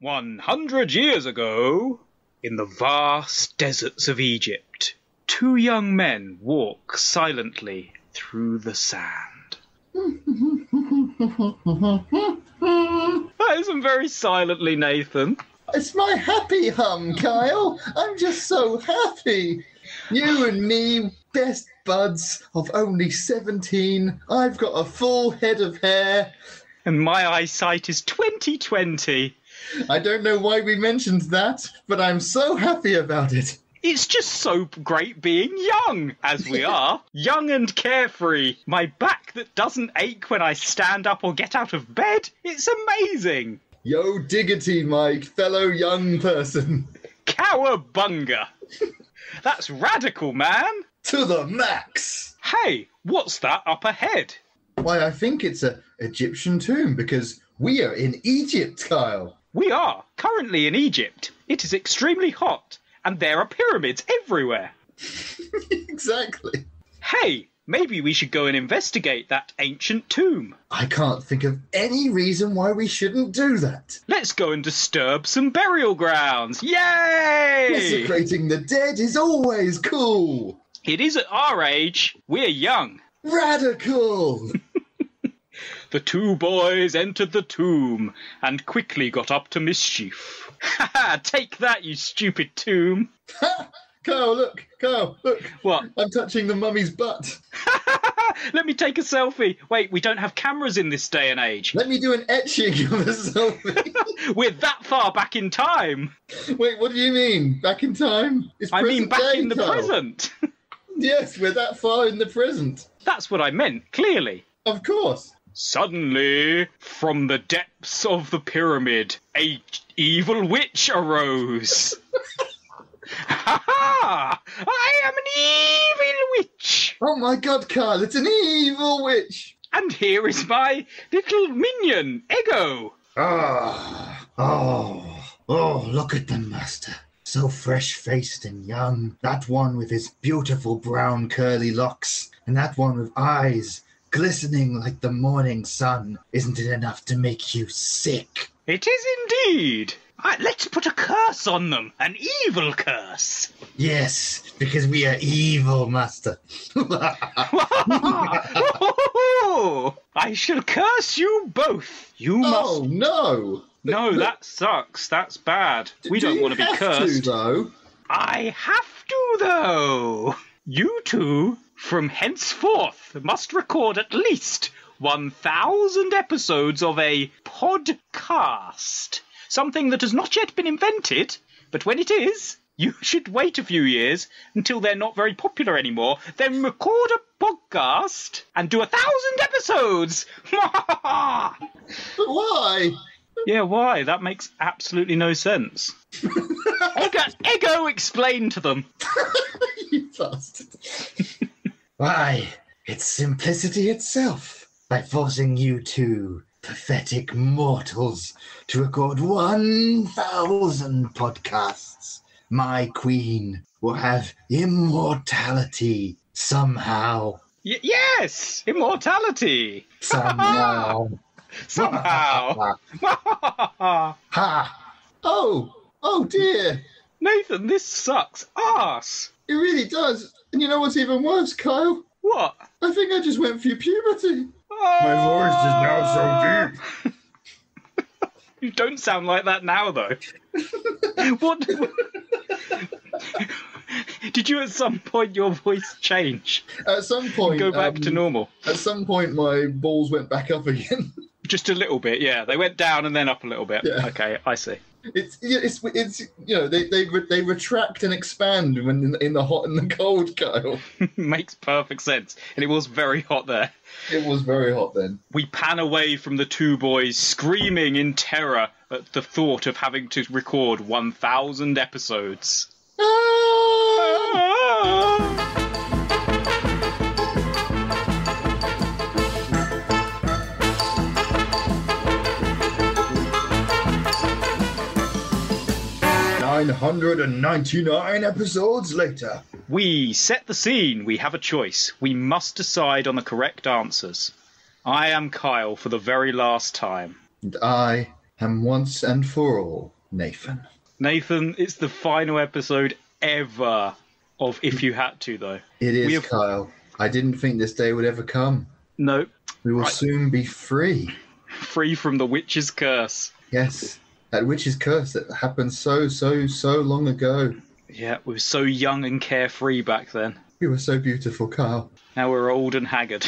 100 years ago, in the vast deserts of Egypt, two young men walk silently through the sand. That isn't very silently, Nathan. It's my happy hum, Kyle. I'm just so happy. You and me, best buds of only 17. I've got a full head of hair. And my eyesight is 20/20. I don't know why we mentioned that, but I'm so happy about it. It's just so great being young, as we are. Young and carefree. My back that doesn't ache when I stand up or get out of bed. It's amazing. Yo diggity, my fellow young person. Cowabunga. That's radical, man. To the max. Hey, what's that up ahead? Why, I think it's an Egyptian tomb because we are in Egypt, Kyle. We are currently in Egypt. It is extremely hot, and there are pyramids everywhere. Exactly. Hey, maybe we should go and investigate that ancient tomb. I can't think of any reason why we shouldn't do that. Let's go and disturb some burial grounds. Yay! Desecrating the dead is always cool. It is at our age. We're young. Radical! The two boys entered the tomb and quickly got up to mischief. Ha ha! Take that, you stupid tomb! Ha! Kyle, look! Kyle, look! What? I'm touching the mummy's butt. Let me take a selfie. Wait, we don't have cameras in this day and age. Let me do an etching of a selfie. We're that far back in time. Wait, what do you mean? Back in time? It's I mean back day, in the Kyle. present. Yes, we're that far in the present. That's what I meant, clearly. Of course. Suddenly, from the depths of the pyramid, a evil witch arose. Ha ha! I am an evil witch! Oh my god, Kyle, it's an evil witch! And here is my little minion, Ego. Oh, look at them, master. So fresh-faced and young. That one with his beautiful brown curly locks, and that one with eyes glistening like the morning sun. Isn't it enough to make you sick? It is indeed. Let's put a curse on them. An evil curse. Yes, because we are evil, master. I shall curse you both. You must... Oh, no. No, that sucks. That's bad. We don't want to be cursed. To, though. I have to, though. You two, from henceforth, must record at least 1,000 episodes of a podcast. Something that has not yet been invented, but when it is, you should wait a few years until they're not very popular anymore, then record a podcast and do 1,000 episodes. But why? Yeah, why? That makes absolutely no sense. Ego, explain to them. You bastard. Why, it's simplicity itself. By forcing you two pathetic mortals to record 1,000 podcasts, my queen will have immortality somehow. Yes! Immortality! Somehow. Somehow. Ha! Oh dear. Nathan, this sucks ass. It really does. And you know what's even worse, Kyle? What? I think I just went through puberty. Oh. My voice is now so deep. You don't sound like that now, though. What? Did you at some point your voice change? At some point... Go back to normal? At some point my balls went back up again. Just a little bit, yeah. They went down and then up a little bit. Yeah. Okay, I see. It's you know, they retract and expand when in the hot and the cold, Kyle. Makes perfect sense. And it was very hot there. It was very hot then. We pan away from the two boys screaming in terror at the thought of having to record 1,000 episodes. Ah! 999 episodes later. We set the scene. We have a choice. We must decide on the correct answers. I am Kyle for the very last time. And I And once and for all, Nathan. Nathan, it's the final episode ever of If You Had To, though. It is, Kyle. I didn't think this day would ever come. No. We will soon be free. Free from the witch's curse. Yes, that witch's curse that happened so long ago. Yeah, we were so young and carefree back then. We were so beautiful, Kyle. Now we're old and haggard.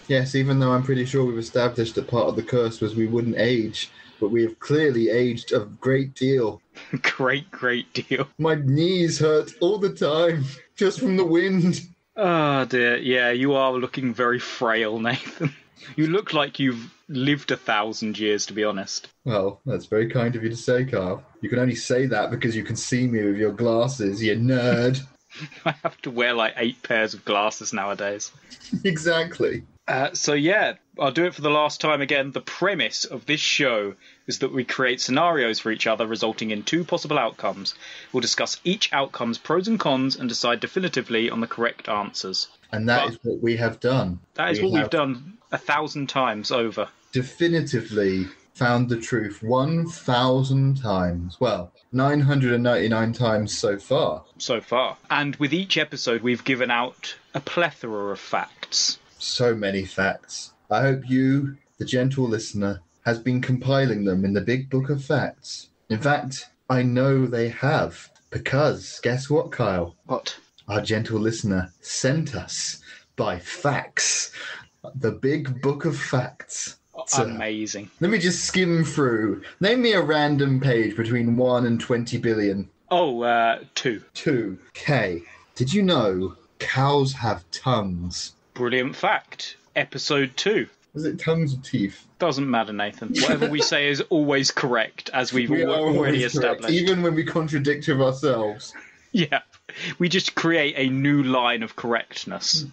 Yes, even though I'm pretty sure we've established that part of the curse was we wouldn't age, but we have clearly aged a great deal. Great deal. My knees hurt all the time, just from the wind. Oh dear, yeah, you are looking very frail, Nathan. You look like you've lived 1,000 years, to be honest. Well, that's very kind of you to say, Kyle. You can only say that because you can see me with your glasses, you nerd. I have to wear like 8 pairs of glasses nowadays. Exactly. So yeah, I'll do it for the last time again. The premise of this show is that we create scenarios for each other, resulting in 2 possible outcomes. We'll discuss each outcome's pros and cons and decide definitively on the correct answers. And that is what we have done. That is what we've done 1,000 times over. Definitively found the truth 1,000 times. Well, 999 times so far. So far. And with each episode, we've given out a plethora of facts. So many facts. I hope you, the gentle listener, has been compiling them in the big book of facts. In fact, I know they have. Because, guess what, Kyle? What? Our gentle listener sent us by fax. The big book of facts. Amazing. Let me just skim through. Name me a random page between 1 and 20 billion. 2. 2. Okay. Did you know cows have tongues? Brilliant fact. Episode 2. Is it tongues or teeth? Doesn't matter, Nathan. Whatever we say is always correct, as we've already established. Correct, even when we contradict with ourselves. Yeah. We just create a new line of correctness.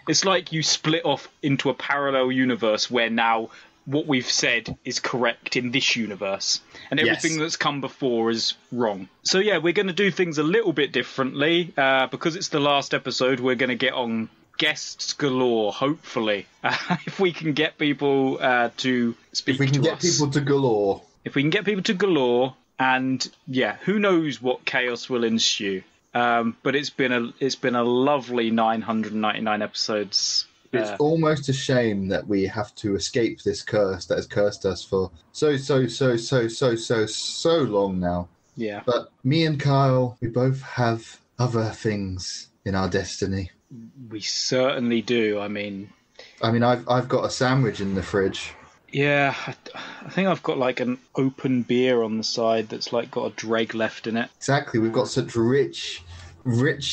It's like you split off into a parallel universe where now what we've said is correct in this universe. And everything that's come before is wrong. So yeah, we're going to do things a little bit differently. Because it's the last episode, we're going to get on guests galore, hopefully. If we can get people to speak to us. If we can get people to galore. If we can get people to galore, and yeah, who knows what chaos will ensue. But it's been a lovely 999 episodes. It's almost a shame that we have to escape this curse that has cursed us for so long now. Yeah. But me and Kyle, we both have other things in our destiny. We certainly do. I mean, I've got a sandwich in the fridge. Yeah, I think I've got like an open beer on the side that's like got a dreg left in it. Exactly. We've got such rich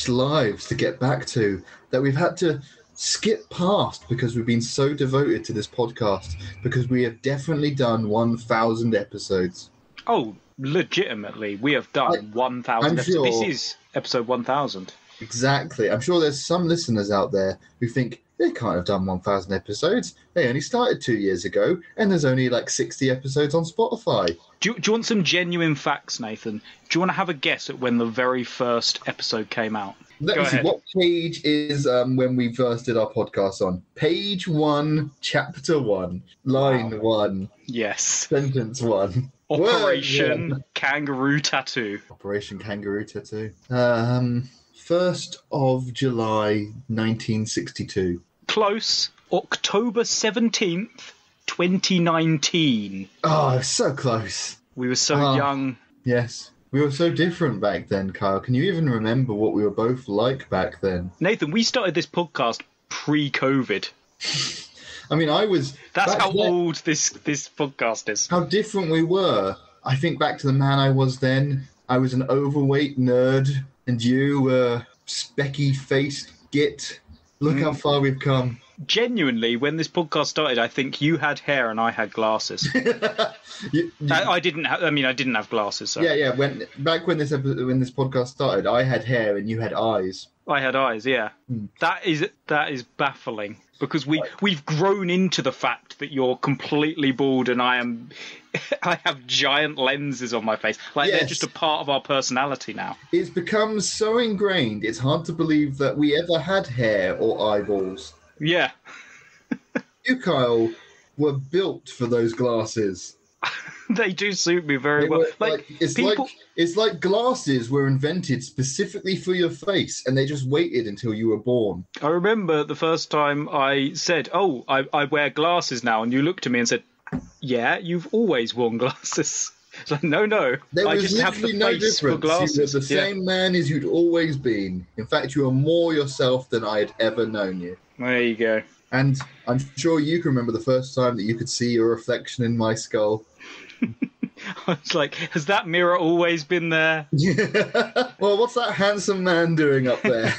lives to get back to that we've had to skip past because we've been so devoted to this podcast, because we have definitely done 1,000 episodes. Oh, legitimately, we have done 1,000 episodes. Sure, this is episode 1,000. Exactly. I'm sure there's some listeners out there who think they can't have done 1,000 episodes. They only started 2 years ago, and there's only like 60 episodes on Spotify. Do you want some genuine facts, Nathan? Do you want to have a guess at when the very first episode came out? Let me see. What page is when we first did our podcast on? Page 1, chapter 1, line 1. Yes. Sentence 1. Operation Kangaroo Tattoo. Operation Kangaroo Tattoo. 1st of July, 1962. Close. October 17th, 2019. Oh, so close. We were so young. Yes. We were so different back then, Kyle. Can you even remember what we were both like back then? Nathan, we started this podcast pre-COVID. I mean, That's how old this podcast is. How different we were. I think back to the man I was then. I was an overweight nerd, and you were specky-faced git. Look how far we've come. Genuinely, when this podcast started, I think you had hair and I had glasses. I didn't have glasses. So. Yeah. When this podcast started, I had hair and you had eyes. I had eyes. Yeah. That is baffling because we've grown into the fact that you're completely bald and I have giant lenses on my face. They're just a part of our personality now. It's become so ingrained. It's hard to believe that we ever had hair or eyeballs. Yeah. You, Kyle, were built for those glasses. They do suit me very They well. were, Like it's it's like glasses were invented specifically for your face, and they just waited until you were born. I remember the first time I said, "Oh, I wear glasses now," and you looked at me and said, "Yeah, you've always worn glasses." It's like, no, There I was just have the literally no face for difference. You were glasses. the same man as you'd always been. In fact, you are more yourself than I had ever known you. There you go. And I'm sure you can remember the first time that you could see your reflection in my skull. I was like, has that mirror always been there? Well, what's that handsome man doing up there?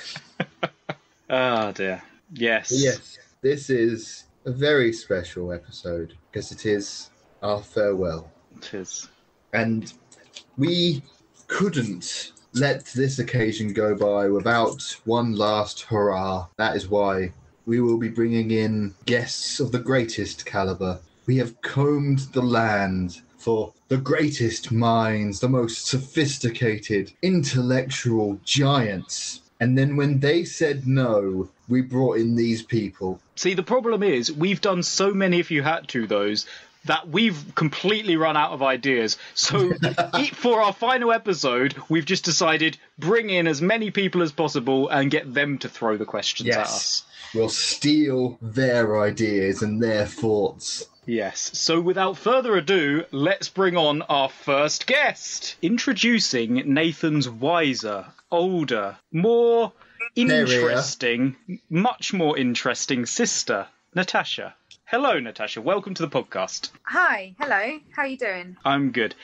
Oh, dear. Yes. Yes, this is a very special episode because it is our farewell. It is. And we couldn't let this occasion go by without one last hurrah. That is why we will be bringing in guests of the greatest caliber. We have combed the land for the greatest minds, the most sophisticated, intellectual giants. And then when they said no, we brought in these people. See, the problem is, we've done so many If You Had To those that we've completely run out of ideas. So for our final episode, we've just decided bring in as many people as possible and get them to throw the questions at us. We'll steal their ideas and their thoughts. Yes. So without further ado, let's bring on our first guest. Introducing Nathan's wiser, older, more interesting, much more interesting sister, Natasha. Hello, Natasha. Welcome to the podcast. Hi. Hello. How are you doing? I'm good.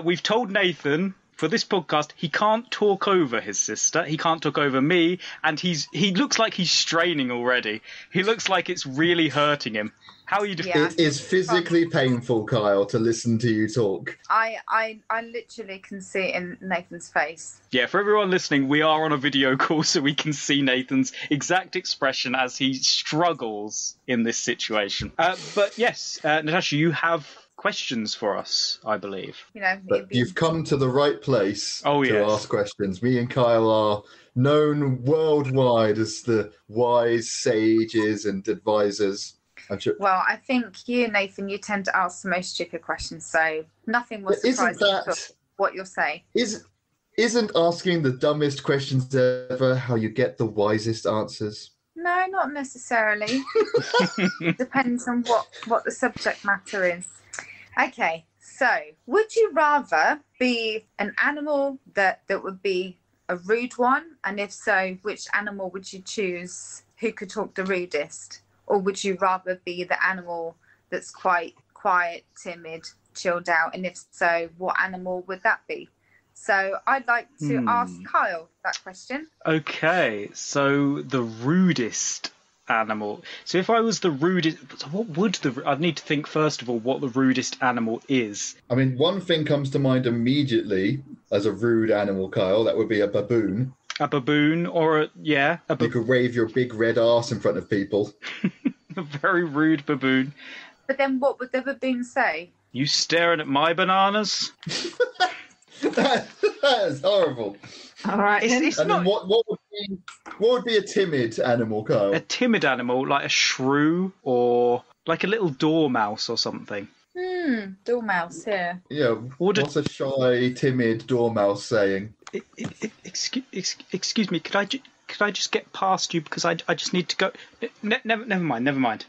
We've told Nathan for this podcast he can't talk over his sister. He can't talk over me, and he looks like he's straining already. He looks like it's really hurting him. How are you doing? Yeah. It is physically painful, Kyle, to listen to you talk. I literally can see it in Nathan's face. Yeah, for everyone listening, we are on a video call so we can see Nathan's exact expression as he struggles in this situation. But yes, Natasha, you have questions for us, I believe. You know, But you've come to the right place to ask questions. Me and Kyle are known worldwide as the wise sages and advisors. Well, I think you, Nathan, you tend to ask the most stupid questions, so nothing will surprise me what you'll say. Isn't asking the dumbest questions ever how you get the wisest answers? No, not necessarily. Depends on what the subject matter is. Okay, so would you rather be an animal that would be a rude one? And if so, which animal would you choose who could talk the rudest? Or would you rather be the animal that's quite quiet, timid, chilled out? And if so, what animal would that be? So I'd like to ask Kyle that question. Okay, so the rudest animal. So if I was the rudest, what would I'd need to think first of all what the rudest animal is. I mean, one thing comes to mind immediately as a rude animal, Kyle. That would be a baboon. A baboon or you could wave your big red arse in front of people. A very rude baboon. But then what would the baboon say? You staring at my bananas? that is horrible. All right. It's and not... then what would be a timid animal, Kyle? A timid animal, like a shrew or like a little dormouse or something. Dormouse, yeah. Yeah, what's a shy, timid dormouse saying? Excuse me, could I just get past you because I just need to go. Never mind.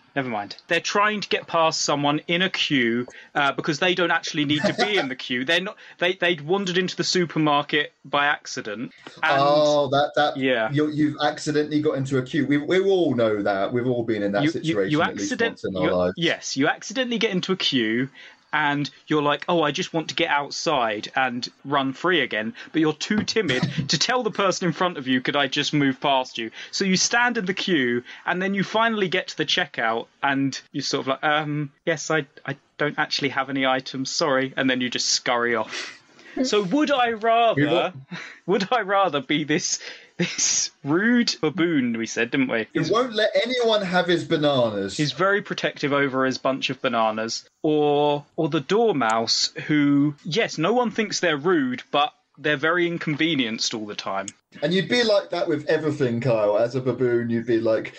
They're trying to get past someone in a queue because they don't actually need to be in the queue. They're not. They'd wandered into the supermarket by accident. And yeah. You've accidentally got into a queue. We all know that. We've all been in that situation at least once in our lives. Yes, you accidentally get into a queue. And you're like, oh, I just want to get outside and run free again. But you're too timid to tell the person in front of you, could I just move past you? So you stand in the queue and then you finally get to the checkout and you're sort of like, yes, I don't actually have any items, sorry. And then you just scurry off. So would I rather be this rude baboon, we said, didn't we? He won't let anyone have his bananas. He's very protective over his bunch of bananas. Or the dormouse who, yes, no one thinks they're rude, but they're very inconvenienced all the time. And you'd be like that with everything, Kyle. As a baboon, you'd be like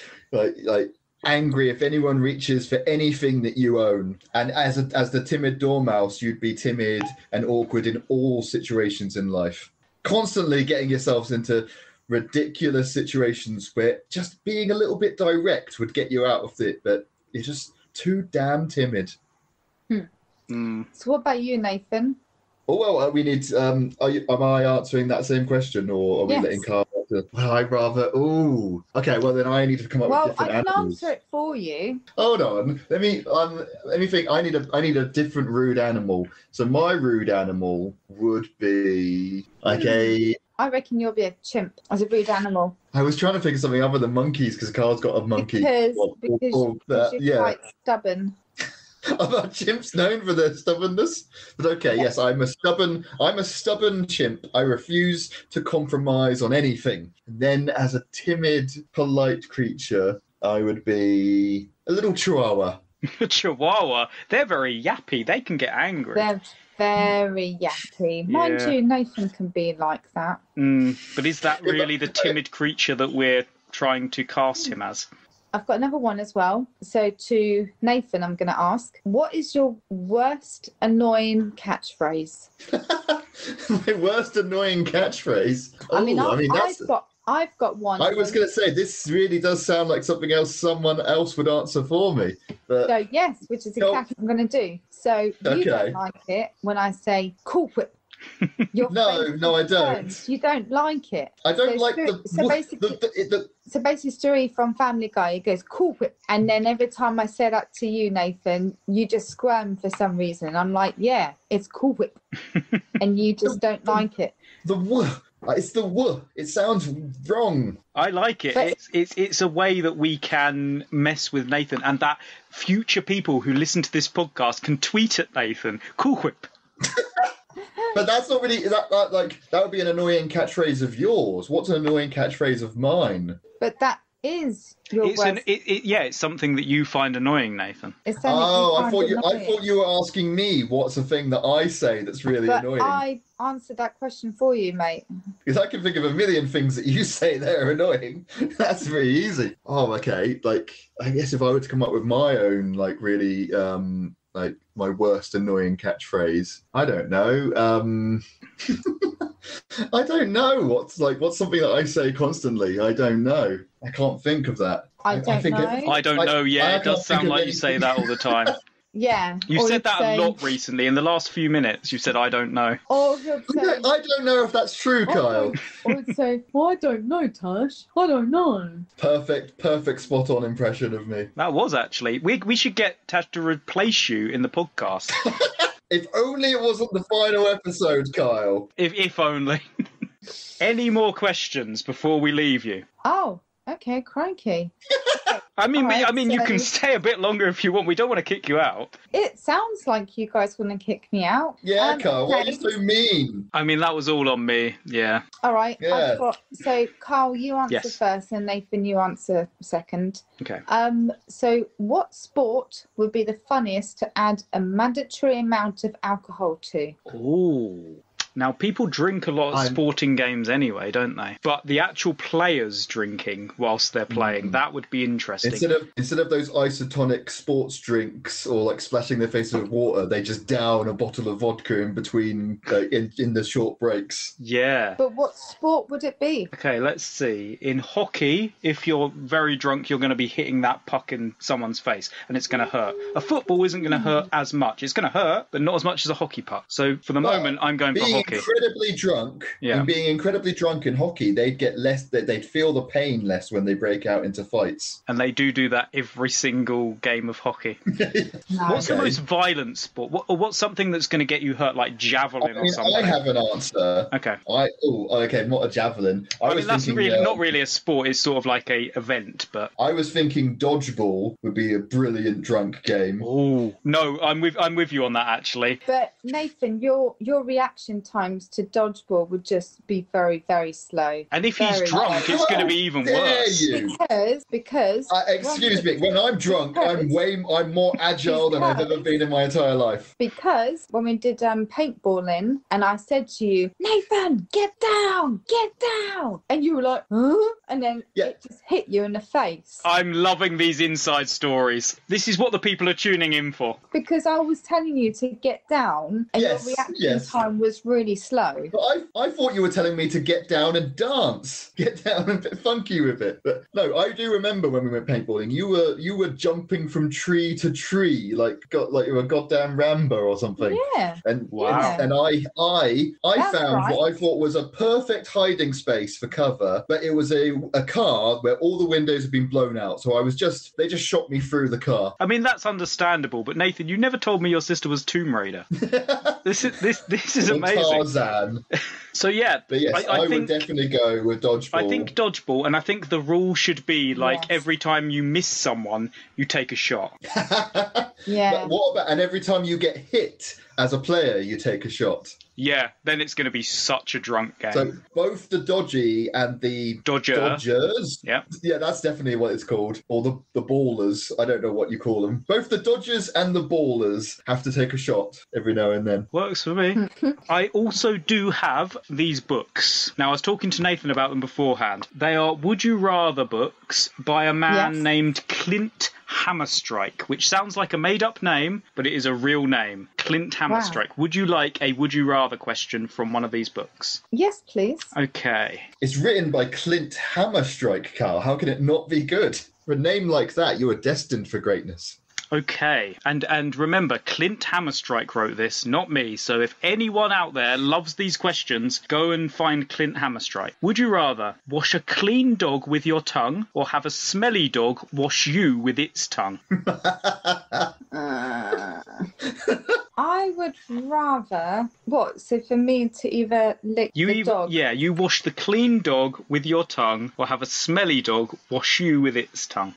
angry if anyone reaches for anything that you own. And as the timid dormouse, you'd be timid and awkward in all situations in life. Constantly getting yourselves into ridiculous situations where just being a little bit direct would get you out of it, but you're just too damn timid. So what about you, Nathan? Oh, well, we need. Am I answering that same question, or are we letting Carl? Well, I'd rather. Oh, okay. Well, then I need to come up with different animals. Well, I can answer it for you. Hold on. Let me think. I need a different rude animal. So my rude animal would be like a. I reckon you'll be a chimp as a rude animal. I was trying to think of something other than monkeys because Carl's got a monkey. Because you're quite stubborn. Are chimps known for their stubbornness? But okay, yes, I'm a stubborn chimp. I refuse to compromise on anything. And then as a timid, polite creature, I would be a little chihuahua. Chihuahua? They're very yappy. They can get angry. They're very yappy. Mind you, Nathan can be like that. But is that really the timid creature that we're trying to cast him as? I've got another one as well. So to Nathan, I'm going to ask, what is your worst annoying catchphrase? My worst annoying catchphrase? I've got one. I was going to say, this really does sound like something else someone else would answer for me. But... So yes, which is exactly what I'm going to do. So you don't like it when I say cool whip. No, I don't. You don't like it. I don't like So basically, Stewie from Family Guy, he goes, cool whip. And then every time I say that to you, Nathan, you just squirm for some reason. I'm like, yeah, it's cool whip. And you just don't like it. It's the w. It sounds wrong. I like it. But it's a way that we can mess with Nathan, and that future people who listen to this podcast can tweet at Nathan, cool whip. But that's not really that would be an annoying catchphrase of yours. What's an annoying catchphrase of mine? But that is your worst. It's something that you find annoying, Nathan. I thought you were asking me what's a thing that I say that's really annoying. I answered that question for you, mate. Because I can think of a million things that you say that are annoying. That's very easy. Oh, okay. I guess if I were to come up with my own, really, my worst annoying catchphrase, I don't know. I don't know what's something that I say constantly. I don't know. I can't think of that. I don't know. Yeah, it does sound like you say that all the time. Yeah. You said that a lot recently. In the last few minutes, you said, I don't know. Or he'll say, I don't know if that's true, Kyle. Or he'd say, I don't know, Tash. I don't know. Perfect spot on impression of me. That was actually. We should get Tash to replace you in the podcast. If only it wasn't the final episode, Kyle. If only. Any more questions before we leave you? Oh, okay, crikey. You can stay a bit longer if you want. We don't want to kick you out. It sounds like you guys want to kick me out. Yeah, Carl, why are you so mean? That was all on me, yeah. All right. Yeah. So, Carl, you answer first, and Nathan, you answer second. Okay. So what sport would be the funniest to add a mandatory amount of alcohol to? Ooh. Now, people drink a lot of sporting games anyway, don't they? But the actual players drinking whilst they're playing, that would be interesting. Instead of those isotonic sports drinks or splashing their faces with water, they just down a bottle of vodka in between in the short breaks. Yeah. But what sport would it be? Okay, let's see. In hockey, if you're very drunk, you're going to be hitting that puck in someone's face, and it's going to hurt. A football isn't going to hurt as much. It's going to hurt, but not as much as a hockey puck. So for the moment, I'm going for hockey. Incredibly drunk, and being incredibly drunk in hockey, they'd get less. They'd feel the pain less when they break out into fights. And they do that every single game of hockey. What's the most violent sport? What's something that's going to get you hurt, like javelin or something? I have an answer. Okay. Not a javelin. That's not really a sport. It's sort of like a event, but I was thinking dodgeball would be a brilliant drunk game. Oh no, I'm with you on that actually. But Nathan, your reaction sometimes to dodgeball would just be very, very slow. And if he's Very drunk, slow. it's going to be even Dare worse. you? Because Excuse me, when I'm drunk, I'm more agile than I've ever been in my entire life. Because when we did paintballing, and I said to you, Nathan, get down, and you were like, huh? And then it just hit you in the face. I'm loving these inside stories. This is what the people are tuning in for. Because I was telling you to get down, and your reaction time was really slow. But I thought you were telling me to get down and dance, get down and get funky with it. But no, I do remember when we went paintballing, you were jumping from tree to tree like you were a goddamn Rambo or something. Yeah. And wow. And I That's found what I thought was a perfect hiding space for cover, but it was a car where all the windows had been blown out. So they just shot me through the car. I mean, that's understandable, but Nathan, you never told me your sister was Tomb Raider. This is amazing. Tarzan. So yeah, but yes, I would definitely go with dodgeball. I think dodgeball, and I think the rule should be like every time you miss someone, you take a shot. Yeah. But what about, and every time you get hit as a player, you take a shot? Yeah, then it's going to be such a drunk game. So both the dodgy and the dodgers. Yeah, that's definitely what it's called. Or the ballers. I don't know what you call them. Both the dodgers and the ballers have to take a shot every now and then. Works for me. I also do have these books. Now, I was talking to Nathan about them beforehand. They are Would You Rather books by a man named Clint Hammerstrike, which sounds like a made-up name, but it is a real name. Clint Hammerstrike. Wow. Would you like a Would You Rather question from one of these books? Yes, please. Okay. It's written by Clint Hammerstrike, Carl. How can it not be good? For a name like that, you are destined for greatness. Okay, and remember, Clint Hammerstrike wrote this, not me, so if anyone out there loves these questions, go and find Clint Hammerstrike. Would you rather wash a clean dog with your tongue or have a smelly dog wash you with its tongue? I would rather... What, so for me to either lick the dog? Yeah, you wash the clean dog with your tongue or have a smelly dog wash you with its tongue.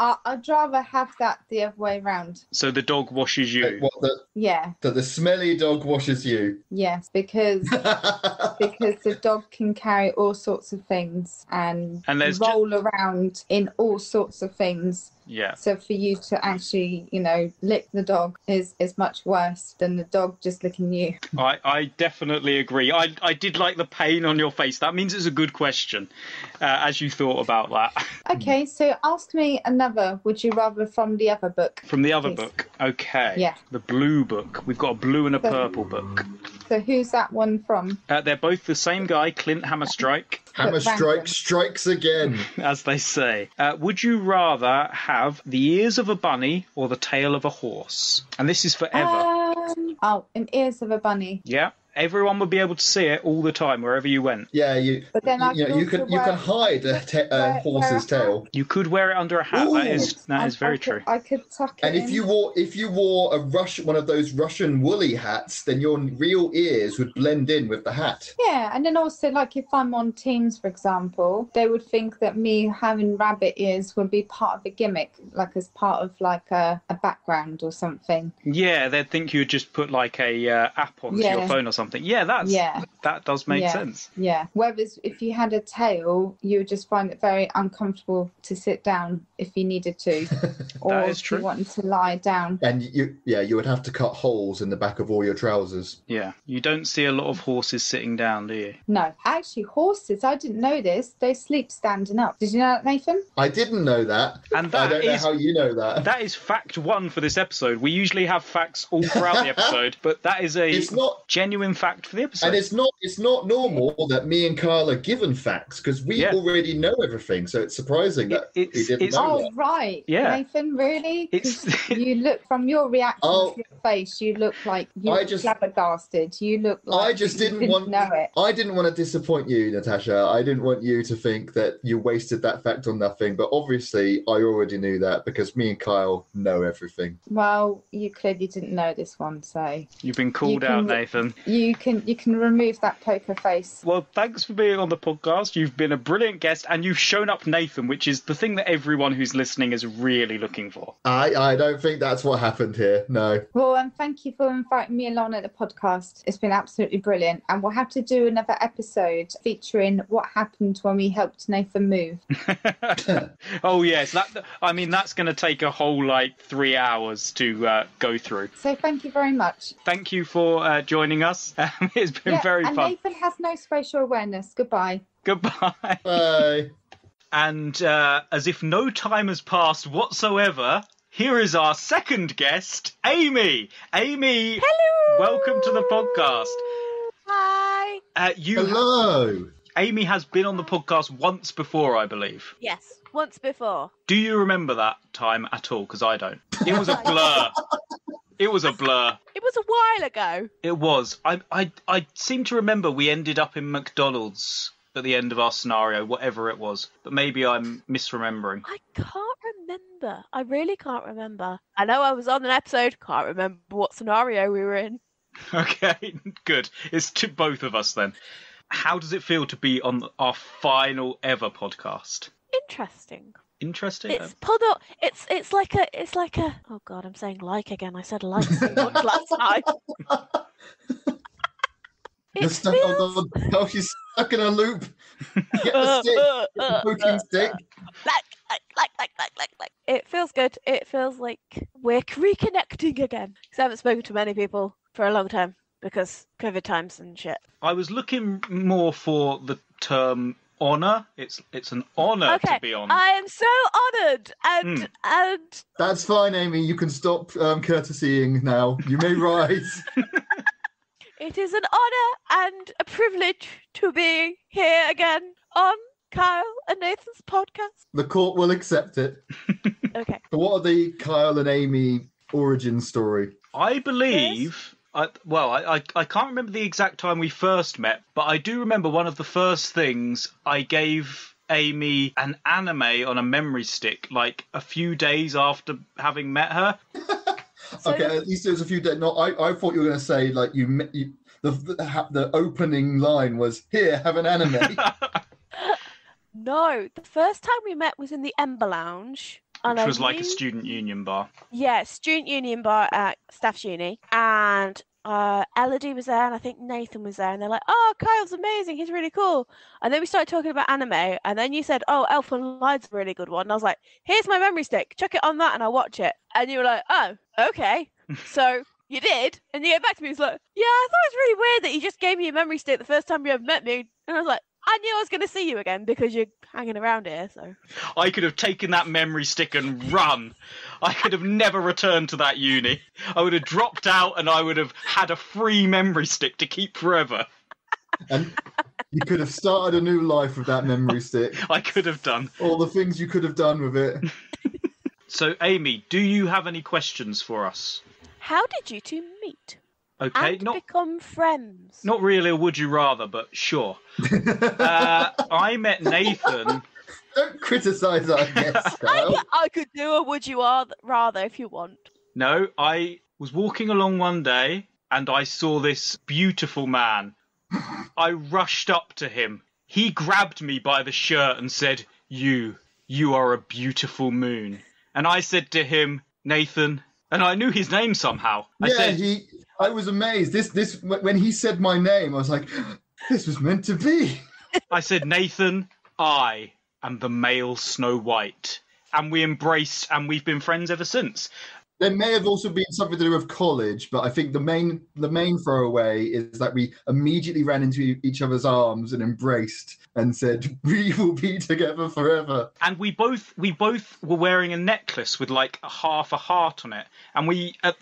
I'd rather have that the other way around. So the dog washes you? Yeah. So the smelly dog washes you? Yes, because the dog can carry all sorts of things and roll around in all sorts of things. Yeah. So for you to actually, lick the dog is much worse than the dog just licking you. I definitely agree. I did like the pain on your face. That means it's a good question, as you thought about that. Okay, so ask me another Would You Rather from the other book. From the other book? Okay. Yeah. The blue book. We've got a blue and a purple book. So who's that one from? They're both the same guy, Clint Hammerstrike. Hammerstrike strikes again. As they say. Would you rather have the ears of a bunny or the tail of a horse? And this is forever. An ears of a bunny. Yeah. Everyone would be able to see it all the time, wherever you went. Yeah, you can hide a horse's tail. You could wear it under a hat. That is very true. I could tuck it. And if you wore one of those Russian woolly hats, then your real ears would blend in with the hat. Yeah, and then also, like, if I'm on Teams, for example, they would think that me having rabbit ears would be part of a gimmick, like as part of like a background or something. Yeah, they'd think you'd just put like a app onto your phone or something. Yeah, that does make sense. Yeah. Whereas if you had a tail, you would just find it very uncomfortable to sit down if you needed to, or if you wanted to lie down. And you would have to cut holes in the back of all your trousers. Yeah, you don't see a lot of horses sitting down, do you? No, actually, horses. I didn't know this. They sleep standing up. Did you know that, Nathan? I didn't know that. And I don't know how you know that. That is fact one for this episode. We usually have facts all throughout the episode, but that is a genuine fact for the episode. And it's not normal that me and Carl are given facts because we already know everything. So it's surprising that we didn't know that. Oh, right. Yeah. Nathan, really? You look, from your reaction to your face, you look like you're flabbergasted. You look like I just didn't want know it. I didn't want to disappoint you, Natasha. I didn't want you to think that you wasted that fact on nothing. But obviously, I already knew that because me and Kyle know everything. Well, you clearly didn't know this one, so... You've been called out, Nathan. You you can remove that poker face. Well, thanks for being on the podcast. You've been a brilliant guest, and you've shown up Nathan, which is the thing that everyone who's listening is really looking for. I don't think that's what happened here. No. Well, thank you for inviting me along at the podcast. It's been absolutely brilliant, and we'll have to do another episode featuring what happened when we helped Nathan move. Oh yes, that's going to take a whole 3 hours to go through. So thank you very much. Thank you for joining us. It's been very and fun. Nathan has no spatial awareness. Goodbye. Goodbye. Bye. And as if no time has passed whatsoever, here is our second guest, Amy. Amy, hello. Welcome to the podcast. Hi. Hello. Amy has been on the podcast once before, I believe. Yes, once before. Do you remember that time at all? Because I don't. It was a blur. It was a blur. It was a while ago. It was. I seem to remember we ended up in McDonald's at the end of our scenario, whatever it was. But maybe I'm misremembering. I can't remember. I really can't remember. I know I was on an episode. Can't remember what scenario we were in. Okay, good. It's to both of us then. How does it feel to be on our final ever podcast? Interesting. Interesting. It's pulled up. It's like a. Oh God, I'm saying like again. I said like so much last night. You're stuck on oh, she's stuck in a loop. Get the stick. The protein stick. Like. It feels good. It feels like we're reconnecting again. Because I haven't spoken to many people for a long time because COVID times and shit. I was looking more for the term honour. It's an honour to be on. I am so honoured and That's fine, Amy. You can stop courtesying now. You may rise. it is an honour and a privilege to be here again on Kyle and Nathan's podcast. The court will accept it. Okay. So what are the Kyle and Amy origin story? I believe... I can't remember the exact time we first met, but I do remember one of the first things I gave Amy an anime on a memory stick, a few days after having met her. Okay, at least it was a few days. No, I thought you were going to say the opening line was, "Here, have an anime." No, the first time we met was in the Ember Lounge. Which was like a student union bar. Yeah, student union bar at Staff's Uni. And Elodie was there, and I think Nathan was there. And they're like, oh, Kyle's amazing. He's really cool. And then we started talking about anime. And then you said, oh, Elf Online's a really good one. And I was like, here's my memory stick. Chuck it on that and I'll watch it. And you were like, oh, okay. So you did. And you get back to me. It's like, yeah, I thought it was really weird that you just gave me a memory stick the first time you ever met me. And I was like, I knew I was going to see you again because you're hanging around here, so... I could have taken that memory stick and run. I could have never returned to that uni. I would have dropped out and I would have had a free memory stick to keep forever. And you could have started a new life with that memory stick. I could have done. All the things you could have done with it. So, Amy, do you have any questions for us? How did you two meet? Okay, and become friends. Not really a would you rather, but sure. I met Nathan. Don't criticise our guests, Kyle. I could do a would you rather if you want. No, I was walking along one day and I saw this beautiful man. I rushed up to him. He grabbed me by the shirt and said, You are a beautiful moon. And I said to him, Nathan, and I knew his name somehow. I was amazed. This when he said my name, I was like, this was meant to be. I said, Nathan, I am the male Snow White. And we embraced, and we've been friends ever since. There may have also been something to do with college, but I think the main throwaway is that we immediately ran into each other's arms and embraced and said, we will be together forever. And we both were wearing a necklace with half a heart on it. And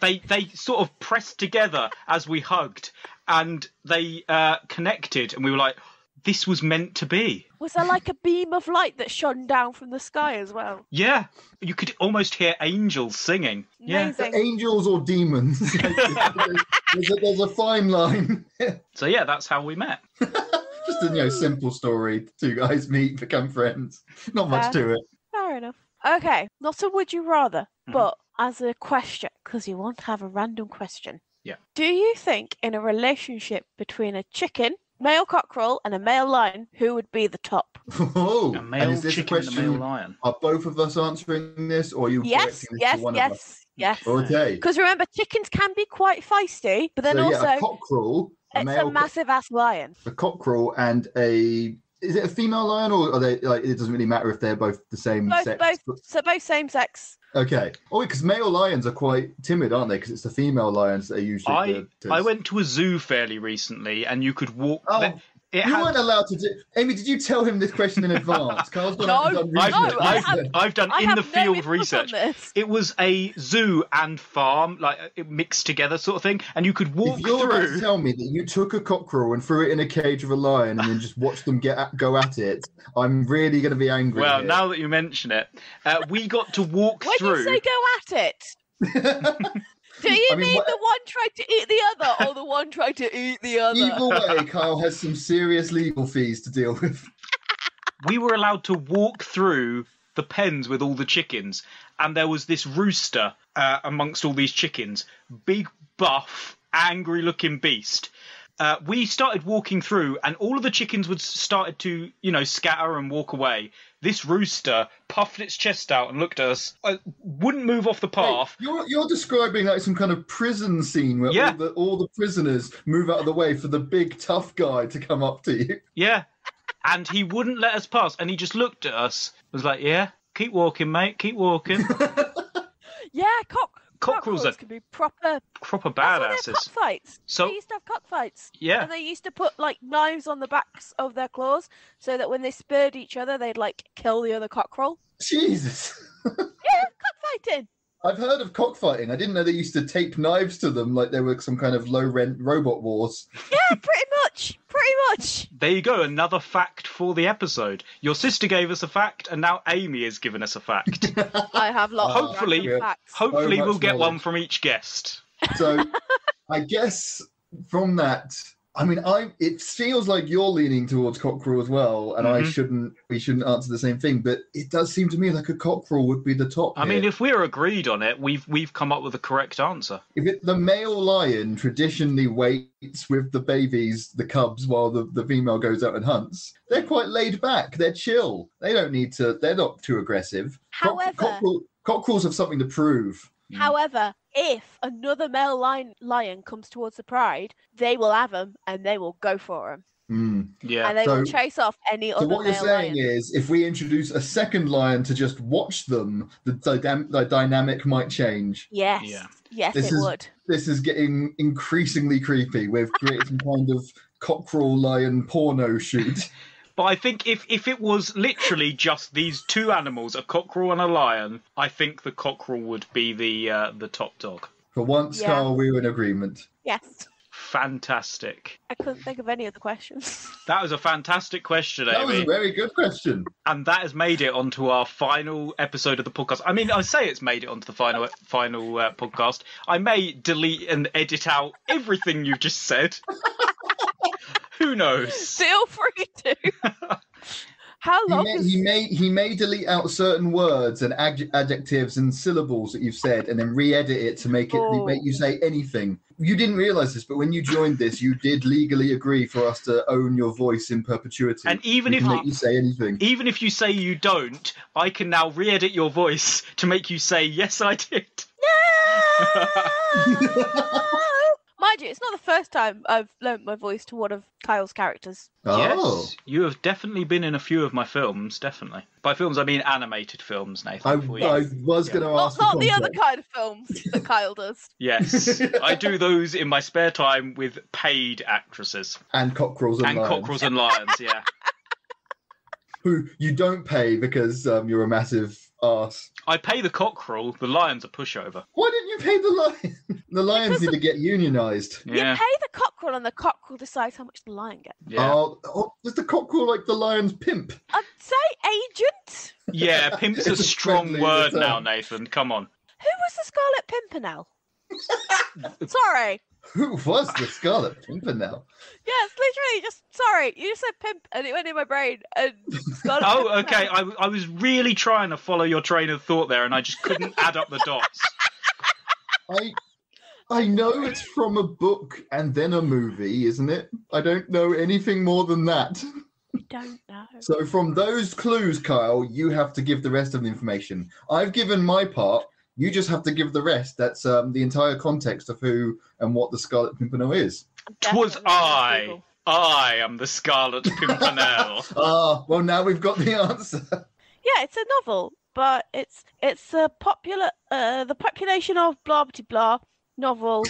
they sort of pressed together as we hugged, and they connected, and we were like, this was meant to be. Was there a beam of light that shone down from the sky as well? Yeah, you could almost hear angels singing. Amazing. Yeah, angels or demons. there's a fine line. So yeah, that's how we met. Just a simple story. Two guys meet, become friends. Not much to it. Fair enough. Okay, not a would you rather, but as a question, because you want to have a random question. Do you think in a relationship between a chicken, male cockerel, and a male lion, who would be the top? Oh, A and male is this a chicken and a male question? lion. Are both of us answering this, or are you Yes, directing this yes, to one of us? yes. Okay. Because remember, chickens can be quite feisty, but then So also a cockerel, it's a massive ass lion. a cockerel, and is it a female lion, or are they like? It doesn't really matter if they're both the same sex. Both same sex. Okay. Oh, because male lions are quite timid, aren't they? Because it's the female lions that are usually. I went to a zoo fairly recently, and you could walk. Oh, weren't allowed to do. Amy, did you tell him this question in advance? Carl's gone out and done research. I've done in the field research. It was a zoo and farm, like it mixed together sort of thing, and you could walk if you're through. About to tell me that you took a cockerel and threw it in a cage of a lion and then just watched them go at it, I'm really going to be angry. Well, here. now that you mention it, we got to walk when through. When you say go at it. Do you mean the one tried to eat the other, or the one tried to eat the other? Either way, Kyle has some serious legal fees to deal with. We were allowed to walk through the pens with all the chickens, and there was this rooster amongst all these chickens, big, buff, angry-looking beast. We started walking through, and all of the chickens would started to, scatter and walk away. This rooster puffed its chest out and looked at us, wouldn't move off the path. Wait, you're describing like some kind of prison scene where all the prisoners move out of the way for the big tough guy to come up to you. Yeah, and he wouldn't let us pass, and he just looked at us, was like, yeah, keep walking, mate, keep walking. Yeah, cockerels can be proper badasses. Cockfights. So they used to have cockfights. Yeah. And they used to put like knives on the backs of their claws so that when they spurred each other, they'd like kill the other cockerel. Jesus. Yeah, cockfighting. I've heard of cockfighting. I didn't know they used to tape knives to them like they were some kind of low-rent robot wars. Yeah, pretty much. There you go, another fact for the episode. Your sister gave us a fact, and now Amy has given us a fact. I have lots of facts. Hopefully we'll get one from each guest. So, I guess from that, I mean, it feels like you're leaning towards cockerel as well, and we shouldn't answer the same thing, but it does seem to me like a cockerel would be the top. I mean, if we're agreed on it, we've come up with the correct answer. If the male lion traditionally waits with the babies, the cubs, while the female goes out and hunts, they're quite laid back. They're chill. They don't need to. They're not too aggressive. However, cockerels have something to prove. However, if another male lion comes towards the pride, they will have him and they will go for him. Yeah, and they will chase off any other. So what you're saying is, if we introduce a second lion to just watch them, the dynamic might change. Yes, yes, it would. This is getting increasingly creepy. We've created some kind of cockerel lion porno shoot. But I think if it was literally just these two animals, a cockerel and a lion, I think the cockerel would be the top dog. For once, Carl, we were in agreement. Yes. Fantastic. I couldn't think of any other questions. That was a fantastic question, Amy. That was a very good question. And that has made it onto our final episode of the podcast. I mean, I say it's made it onto the final podcast. I may delete and edit out everything you've just said. Who knows? Feel free to. How long? He may delete out certain words and adjectives and syllables that you've said, and then re-edit it to make you say anything. You didn't realise this, but when you joined this, you did legally agree for us to own your voice in perpetuity. And even if you say anything, even if you say you don't, I can now re-edit your voice to make you say yes, I did. No! Mind you, it's not the first time I've learnt my voice to one of Kyle's characters. Oh. Yes, you have definitely been in a few of my films, definitely. By films, I mean animated films, Nathan. I was going to ask not the other kind of films that Kyle does. Yes, I do those in my spare time with paid actresses. And cockerels and lions. Cockerels and lions, yeah. Who you don't pay because you're a massive arse. I pay the cockerel, the lion's a pushover. Why didn't you pay the lion? The lions need to get unionised. Yeah. You pay the cockerel and the cockerel decides how much the lion gets. Yeah. Is the cockerel like the lion's pimp? I'd say agent. Yeah, pimp's a strong word now, Nathan. Come on. Who was the Scarlet Pimpernel? Sorry. Who was the Scarlet Pimpernel? Yes, literally, you just said pimp and it went in my brain. And Scarlet Pimpernel. Okay, I was really trying to follow your train of thought there and I just couldn't add up the dots. I know it's from a book and then a movie, isn't it? I don't know anything more than that. I don't know. So from those clues, Kyle, you have to give the rest of the information. I've given my part. You just have to give the rest. That's the entire context of who and what the Scarlet Pimpernel is. 'Twas Definitely on I. Google. I am the Scarlet Pimpernel. Well, now we've got the answer. Yeah, it's a novel, but it's a popular the population of blah blah blah novel.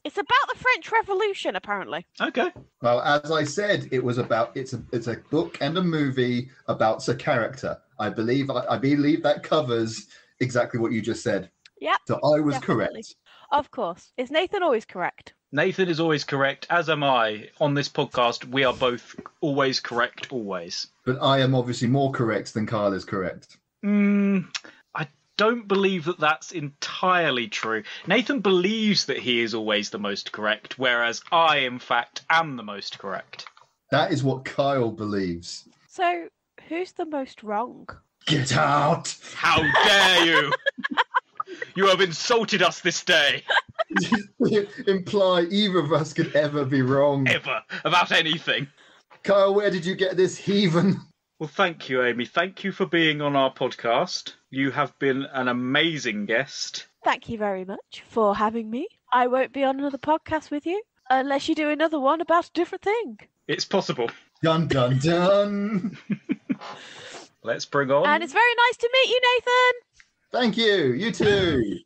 It's about the French Revolution, apparently. Okay. Well, as I said, it's a book and a movie about a character. I believe that covers exactly what you just said. Yep. So I was Definitely. correct. Of course. Is Nathan always correct? Nathan is always correct, as am I. On this podcast, we are both always correct, always. But I am obviously more correct than Kyle is correct. I don't believe that that's entirely true. Nathan believes that he is always the most correct, whereas I, in fact, am the most correct. That is what Kyle believes. So, who's the most wrong? Get out! How dare you! You have insulted us this day. Imply either of us could ever be wrong. Ever. About anything. Kyle, where did you get this heathen? Well, thank you, Amy. Thank you for being on our podcast. You have been an amazing guest. Thank you very much for having me. I won't be on another podcast with you unless you do another one about a different thing. It's possible. Dun dun dun! Let's bring on... And it's very nice to meet you, Nathan. Thank you, you too.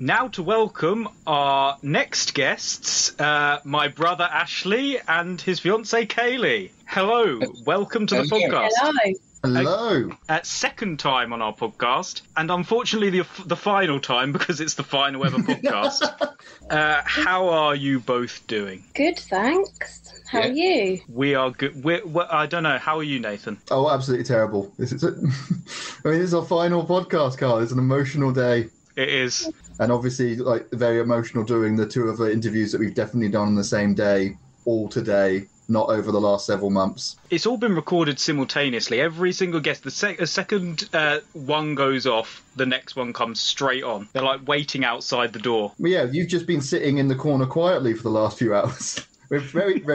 Now to welcome our next guests, my brother Ashley and his fiancée Kaylee. Hello, welcome to the podcast. Hello. Second time on our podcast, and unfortunately the final time because it's the final ever podcast. How are you both doing? Good, thanks. How are you? We are good. We're, I don't know. How are you, Nathan? Oh, absolutely terrible. This is this is our final podcast, Carl. It's an emotional day. It is. And obviously, like, very emotional doing the two other interviews that we've definitely done on the same day, all today, not over the last several months. It's all been recorded simultaneously. Every single guest, the second one goes off, the next one comes straight on. They're like waiting outside the door. Well, yeah, you've just been sitting in the corner quietly for the last few hours. We're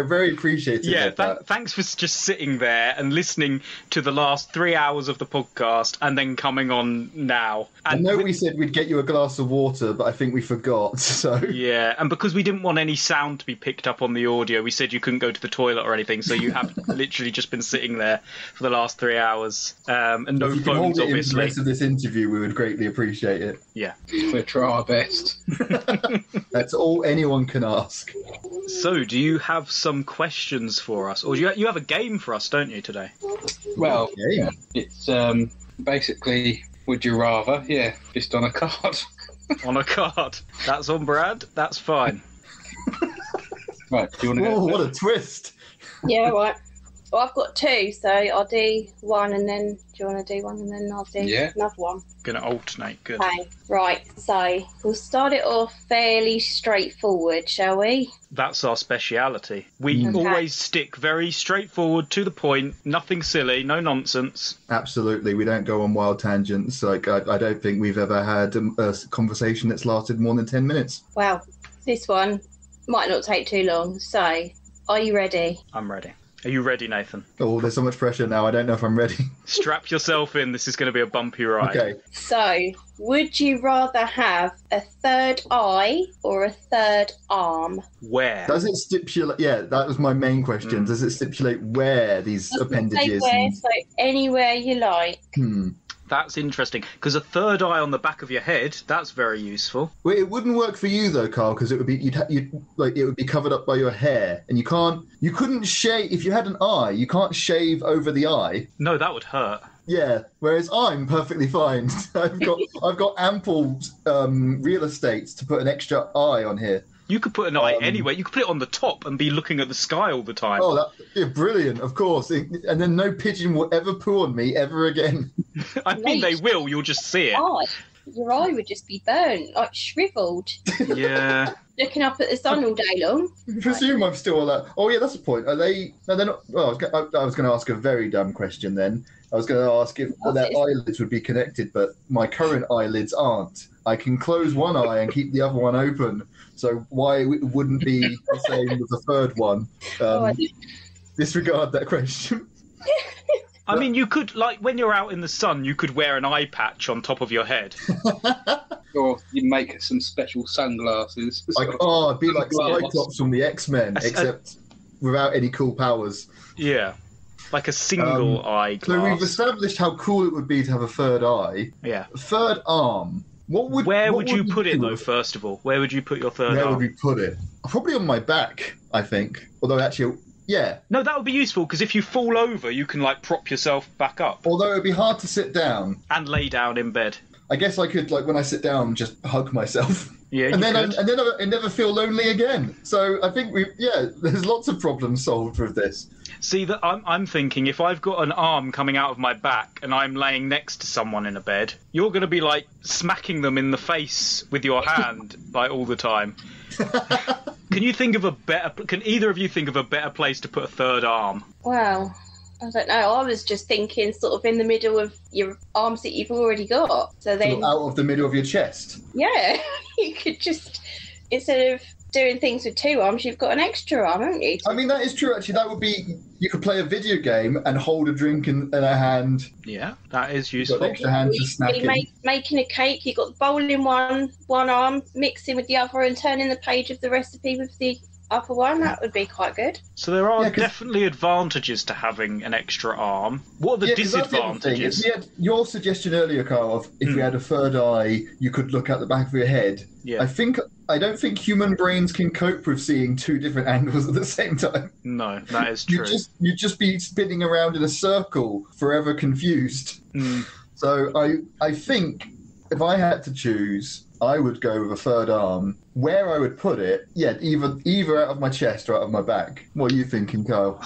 very appreciative. Yeah, of that. thanks for just sitting there and listening to the last 3 hours of the podcast and then coming on now. I know we said we'd get you a glass of water, but I think we forgot. So yeah, and because we didn't want any sound to be picked up on the audio, we said you couldn't go to the toilet or anything. So you have literally just been sitting there for the last 3 hours, and no if you can phones, hold it in the obviously. rest of this interview, we would greatly appreciate it. Yeah, We'll try our best. That's all anyone can ask. So, do you have some questions for us, or do you have a game for us, don't you, today? Well, Yeah. it's basically would you rather? Yeah, just on a card. On a card. That's on Brad. That's fine. Right, do you want to Oh, go? what a twist! Yeah, right. Well, I've got two, so I'll do one and then, do you want to do one and then I'll do Yeah. another one? Gonna alternate. Good. Okay, right. So we'll start it off fairly straightforward, shall we? That's our speciality. We Okay. always stick very straightforward to the point. Nothing silly. No nonsense. Absolutely, we don't go on wild tangents. Like I don't think we've ever had a conversation that's lasted more than 10 minutes. Well, this one might not take too long. So, are you ready? I'm ready. Are you ready, Nathan? Oh, there's so much pressure now. I don't know if I'm ready. Strap yourself in. This is going to be a bumpy ride. Okay. So, would you rather have a third eye or a third arm? Where? Does it stipulate? Yeah, that was my main question. Does it stipulate where these Doesn't say appendages? where, so anywhere you like. That's interesting. Because a third eye on the back of your head, that's very useful. Well, it wouldn't work for you though, Carl, because it would be you'd like it would be covered up by your hair, and you couldn't shave if you had an eye. You can't shave over the eye. No, that would hurt. Yeah, whereas I'm perfectly fine. I've got ample real estate to put an extra eye on here. You could put an eye anywhere. You could put it on the top and be looking at the sky all the time. Oh, brilliant! Of course, and then no pigeon will ever poo on me ever again. I mean, they will. You'll just see it. Eye. Your eye would just be burnt, like shriveled, Yeah. looking up at the sun all day long. Presume I'm still allowed. Oh yeah, that's the point. Are they? No, they're not. Well, I was going to ask a very dumb question then. I was going to ask if their eyelids would be connected, but my current eyelids aren't. I can close one eye and keep the other one open. So why it wouldn't be the same with the third one? Disregard that question. I mean, you could, like, when you're out in the sun, you could wear an eye patch on top of your head. Or you make some special sunglasses. Like, it'd be like Cyclops from the X-Men, except without any cool powers. Yeah. Like a single eye glass. So we've established how cool it would be to have a third eye. Yeah. A third arm. Where would you put it, though, first of all? Where would you put your third arm? Where would we put it? Probably on my back, I think. Although, actually, yeah. No, that would be useful, because if you fall over, you can, like, prop yourself back up. Although it would be hard to sit down. And lay down in bed. I guess I could, like, when I sit down, just hug myself. Yeah, and then I never feel lonely again. So I think there's lots of problems solved with this. See, that I'm thinking if I've got an arm coming out of my back and I'm laying next to someone in a bed, you're going to be like smacking them in the face with your hand like all the time. Can either of you think of a better place to put a third arm? Well, I don't know. I was just thinking sort of in the middle of your arms that you've already got. So then out of the middle of your chest. Yeah, you could just, instead of doing things with two arms, you've got an extra arm, haven't you? I mean, that is true, actually. That would be, you could play a video game and hold a drink in a hand. Yeah, that is useful. Got an extra hand for snacking. Making a cake, you've got the bowl in one arm, mixing with the other and turning the page of the recipe with the other one. That would be quite good. So there are definitely advantages to having an extra arm. What are the disadvantages? If we had your suggestion earlier, Carl, of if we had a third eye, you could look at the back of your head. Yeah. I don't think human brains can cope with seeing two different angles at the same time. No, that is true. You'd just be spinning around in a circle, forever confused. So I think if I had to choose, I would go with a third arm. Where I would put it, either out of my chest or out of my back. What are you thinking, Carl?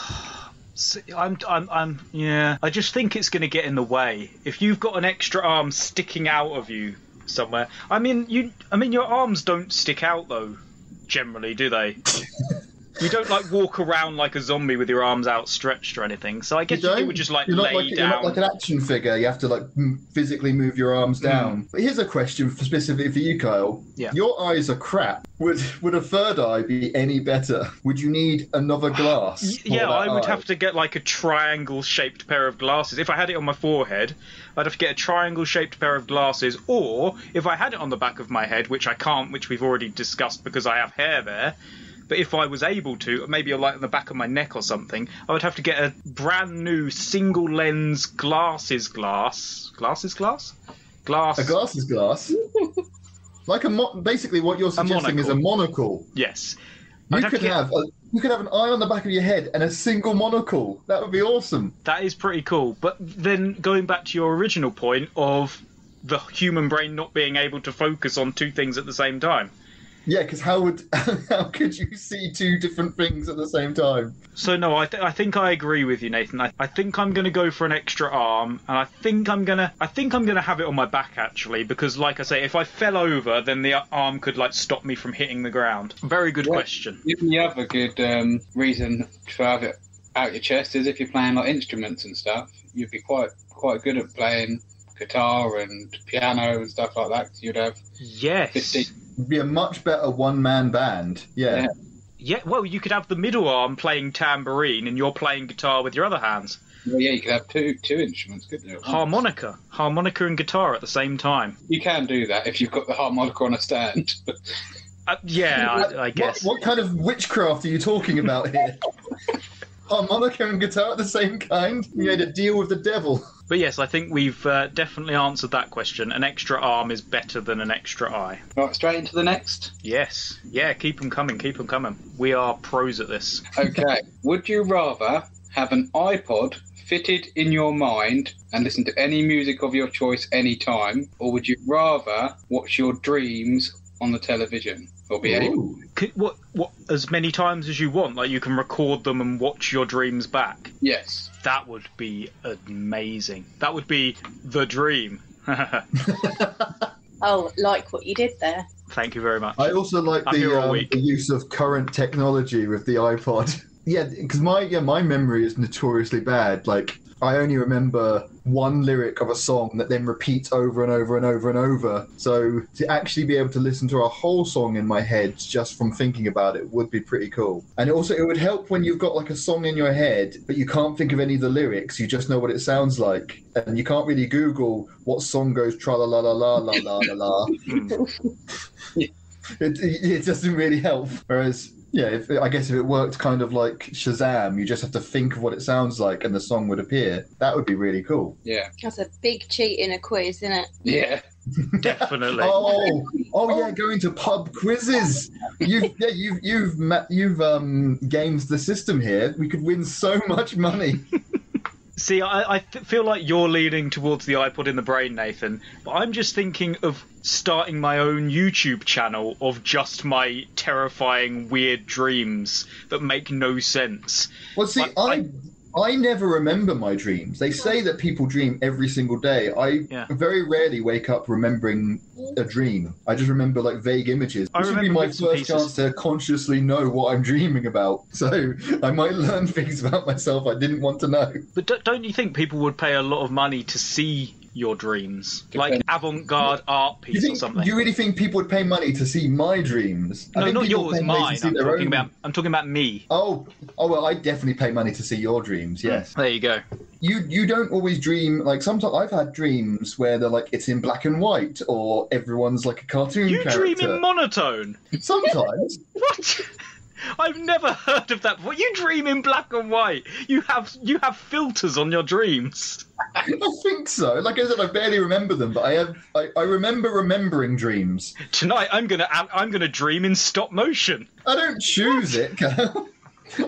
I just think it's going to get in the way. If you've got an extra arm sticking out of you somewhere, I mean, your arms don't stick out though, generally, do they? You don't like walk around like a zombie with your arms outstretched or anything. So I guess you would just lay down. You're not like an action figure. You have to like physically move your arms down. But here's a question specifically for you, Kyle. Yeah. Your eyes are crap. Would a third eye be any better? Would you need another glass? Yeah, I would have to get like a triangle-shaped pair of glasses. If I had it on my forehead, I'd have to get a triangle-shaped pair of glasses. Or if I had it on the back of my head, which I can't, which we've already discussed because I have hair there. But if I was able to, maybe like on the back of my neck or something, I would have to get a brand new single lens glass. A glasses glass? Like basically what you're suggesting is a monocle. Yes. You could have an eye on the back of your head and a single monocle. That would be awesome. That is pretty cool. But then going back to your original point of the human brain not being able to focus on two things at the same time. Yeah, because how could you see two different things at the same time? So no, I think I agree with you, Nathan. I think I'm going to go for an extra arm, and I think I'm gonna have it on my back actually, because like I say, if I fell over, then the arm could like stop me from hitting the ground. Very good question. The other good reason to have it out your chest is if you're playing like instruments and stuff, you'd be quite good at playing guitar and piano and stuff like that. So you'd have 15. Be a much better one-man band. Yeah. Well, you could have the middle arm playing tambourine and you're playing guitar with your other hands. Well, yeah, you could have two instruments, couldn't you? Harmonica and guitar at the same time. You can do that if you've got the harmonica on a stand. I guess. What kind of witchcraft are you talking about here? Harmonica and guitar at the same kind? You had a deal with the devil. But yes, I think we've definitely answered that question. An extra arm is better than an extra eye. Right, straight into the next? Yes. Yeah, keep them coming. We are pros at this. Okay. Would you rather have an iPod fitted in your mind and listen to any music of your choice anytime, or would you rather watch your dreams on the television? Or be able? What? As many times as you want? Like you can record them and watch your dreams back? Yes. That would be amazing. That would be the dream. Oh, like what you did there. Thank you very much. I also like the use of current technology with the iPod. Yeah, because my memory is notoriously bad. Like I only remember one lyric of a song that then repeats over and over and over and over. So to actually be able to listen to a whole song in my head just from thinking about it would be pretty cool. And also it would help when you've got like a song in your head, but you can't think of any of the lyrics. You just know what it sounds like. And you can't really Google what song goes tra-la-la-la-la-la-la-la-la. It doesn't really help. Whereas, yeah, I guess if it worked kind of like Shazam, you just have to think of what it sounds like and the song would appear. That would be really cool. Yeah. That's a big cheat in a quiz, isn't it? Yeah. Definitely. Oh yeah, going to pub quizzes. You've gamed the system here. We could win so much money. See, I feel like you're leaning towards the iPod in the brain, Nathan, but I'm just thinking of starting my own YouTube channel of just my terrifying, weird dreams that make no sense. Well, see, I never remember my dreams. They say that people dream every single day. I very rarely wake up remembering a dream. I just remember like vague images. This would be my first chance to consciously know what I'm dreaming about. So I might learn things about myself I didn't want to know. But don't you think people would pay a lot of money to see your dreams? Like avant-garde art piece or something? Do you really think people would pay money to see my dreams? No, not yours, mine. I'm talking about me. Oh, well, I definitely pay money to see your dreams, yes. There you go. You don't always dream, like sometimes I've had dreams where they're like, it's in black and white, or everyone's like a cartoon character. You dream in monotone? Sometimes. What? I've never heard of that before. You dream in black and white. You have filters on your dreams. I think so. Like I said, I barely remember them, but I remember remembering dreams. Tonight I'm gonna dream in stop motion. I don't choose it, Cal.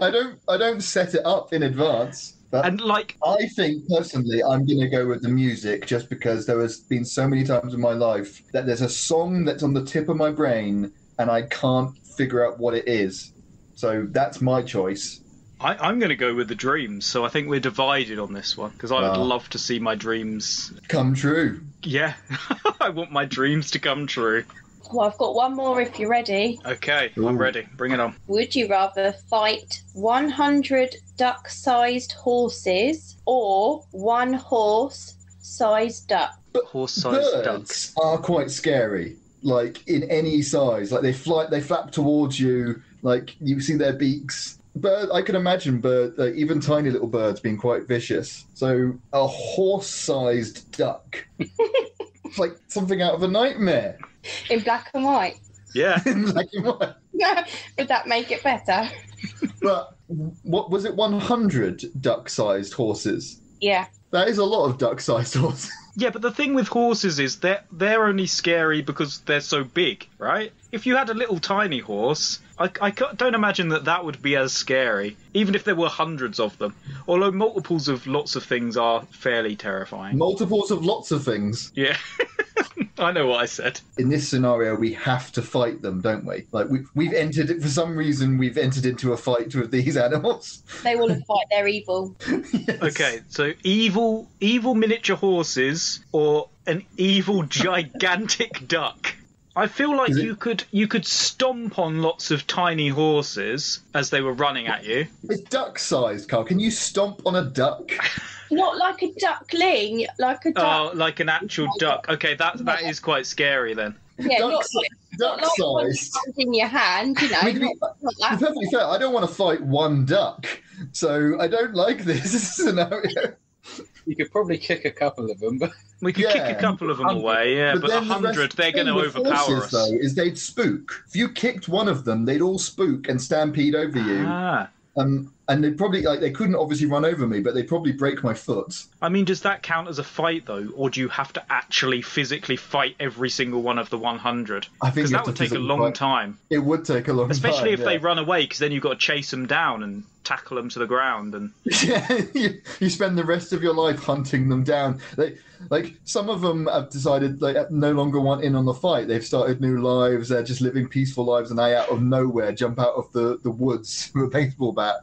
I don't set it up in advance. But and like, I think personally, I'm going to go with the music just because there has been so many times in my life that there's a song that's on the tip of my brain and I can't figure out what it is. So that's my choice. I'm going to go with the dreams. So I think we're divided on this one because I would love to see my dreams come true. Yeah, I want my dreams to come true. Well, I've got one more if you're ready. Okay, I'm ready. Bring it on. Would you rather fight 100 duck-sized horses or one horse-sized duck? Horse-sized ducks are quite scary. Like in any size, like they flap towards you. Like you see their beaks. I can imagine even tiny little birds being quite vicious. So a horse-sized duck, it's like something out of a nightmare. In black and white. Yeah. In black and white. Would that make it better? But what was it? 100 duck-sized horses. Yeah. That is a lot of duck-sized horses. Yeah, but the thing with horses is they're only scary because they're so big, right? If you had a little tiny horse, I don't imagine that would be as scary, even if there were hundreds of them. Although multiples of lots of things are fairly terrifying. Multiples of lots of things? Yeah. I know what I said. In this scenario, we have to fight them, don't we? Like we've entered it for some reason. We've entered into a fight with these animals. They want to fight their evil. Yes. Okay, so evil miniature horses or an evil gigantic duck. I feel like you could stomp on lots of tiny horses as they were running at you. It's duck-sized, Carl. Can you stomp on a duck? Not like a duckling, like a duck. Oh, like an actual duck. Okay, that is quite scary then. Yeah, duck-sized. In your hand, you know. To be perfectly fair, I don't want to fight one duck, so I don't like this scenario. You could probably kick a couple of them, but we could kick a couple of them away. Yeah, but 100, they're going to overpower us. Though, is they'd spook. If you kicked one of them, they'd all spook and stampede over you. And they'd probably they couldn't obviously run over me, but they'd probably break my foot. I mean, does that count as a fight though, or do you have to actually physically fight every single one of the 100? I think because that would take a long time. It would take a long time, especially if they run away, because then you've got to chase them down and tackle them to the ground. And yeah, you spend the rest of your life hunting them down. Some of them have decided they no longer want in on the fight. They've started new lives. They're just living peaceful lives, and they out of nowhere jump out of the woods with a baseball bat.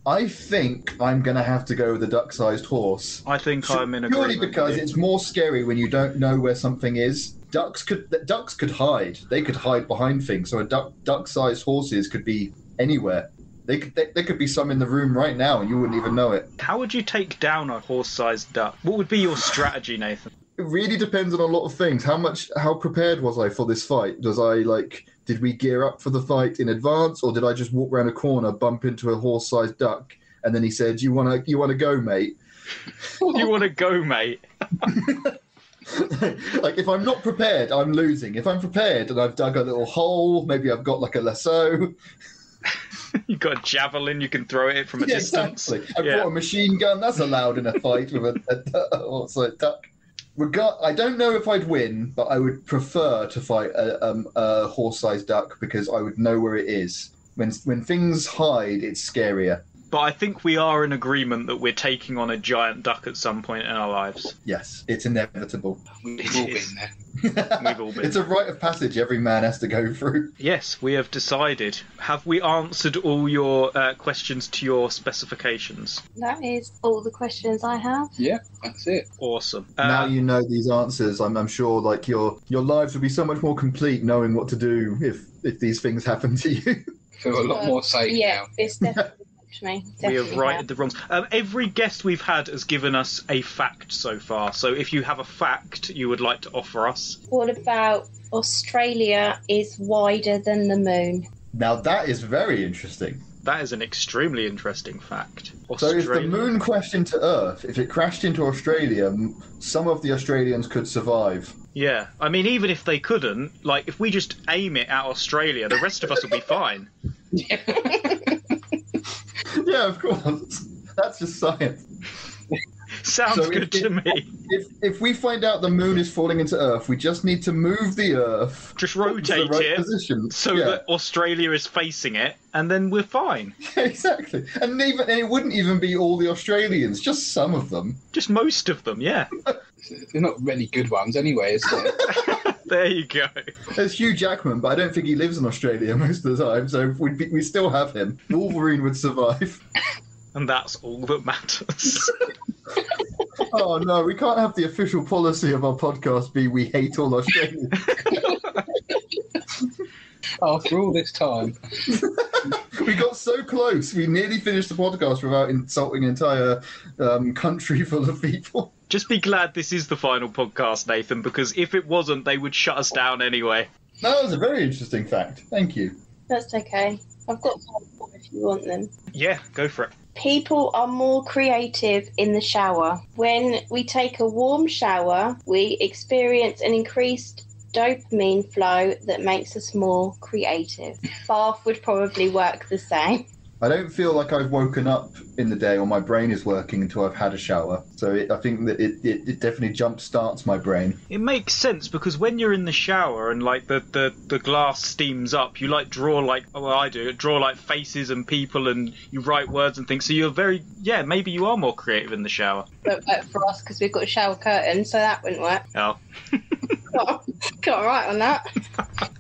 I think I'm going to have to go with a duck-sized horse. I think I'm in agreement. Purely because it's more scary when you don't know where something is. Ducks could hide. They could hide behind things. So duck-sized horses could be anywhere. There could be some in the room right now and you wouldn't even know it. How would you take down a horse-sized duck? What would be your strategy, Nathan? It really depends on a lot of things. How prepared was I for this fight? Did we gear up for the fight in advance, or did I just walk around a corner, bump into a horse-sized duck, and then he said, "You wanna go, mate?" You want to go, mate? Like, if I'm not prepared, I'm losing. If I'm prepared and I've dug a little hole, maybe I've got like a lasso. You've got a javelin, you can throw it from a distance. Exactly. I brought a machine gun. That's allowed in a fight with a duck. I don't know if I'd win, but I would prefer to fight a horse-sized duck because I would know where it is. When things hide, it's scarier. But I think we are in agreement that we're taking on a giant duck at some point in our lives. Yes, it's inevitable. We've all been there. We've all been. It's a rite of passage every man has to go through. Yes, we have decided. Have we answered all your questions to your specifications? That is all the questions I have. Yeah, that's it. Awesome. Now you know these answers. I'm sure like your lives would be so much more complete knowing what to do if these things happen to you. Feel a lot more safe now. It's definitely to me. We have Definitely righted the wrongs. Every guest we've had has given us a fact so far. So if you have a fact you would like to offer us. What about Australia is wider than the moon? Now that is very interesting. That is an extremely interesting fact. So if the moon crashed into Earth, if it crashed into Australia, some of the Australians could survive. Yeah, I mean, even if they couldn't, like, if we just aim it at Australia, the rest of us will be fine. Yeah, of course. That's just science. Sounds good to me. If we find out the moon is falling into Earth, we just need to move the Earth. Just to rotate the right it position. so that Australia is facing it, and then we're fine. Yeah, exactly. And it wouldn't even be all the Australians, just some of them. Just most of them, yeah. They're not really good ones anyway, is there? There you go. There's Hugh Jackman, but I don't think he lives in Australia most of the time, so we still have him. Wolverine would survive. And that's all that matters. Oh no, we can't have the official policy of our podcast be we hate all Australians. After all this time. We got so close, we nearly finished the podcast without insulting an entire country full of people. Just be glad this is the final podcast, Nathan, because if it wasn't, they would shut us down anyway. That was a very interesting fact. Thank you. That's okay. I've got one more if you want them. Yeah, go for it. People are more creative in the shower. When we take a warm shower, we experience an increased dopamine flow that makes us more creative. Bath would probably work the same. I don't feel like I've woken up in the day or my brain is working until I've had a shower. So I think that it definitely jump starts my brain. It makes sense because when you're in the shower and like the glass steams up, you like draw like faces and people and you write words and things. So you're maybe you are more creative in the shower. Won't work for us because we've got a shower curtain, so that wouldn't work. Oh. Can't write on that.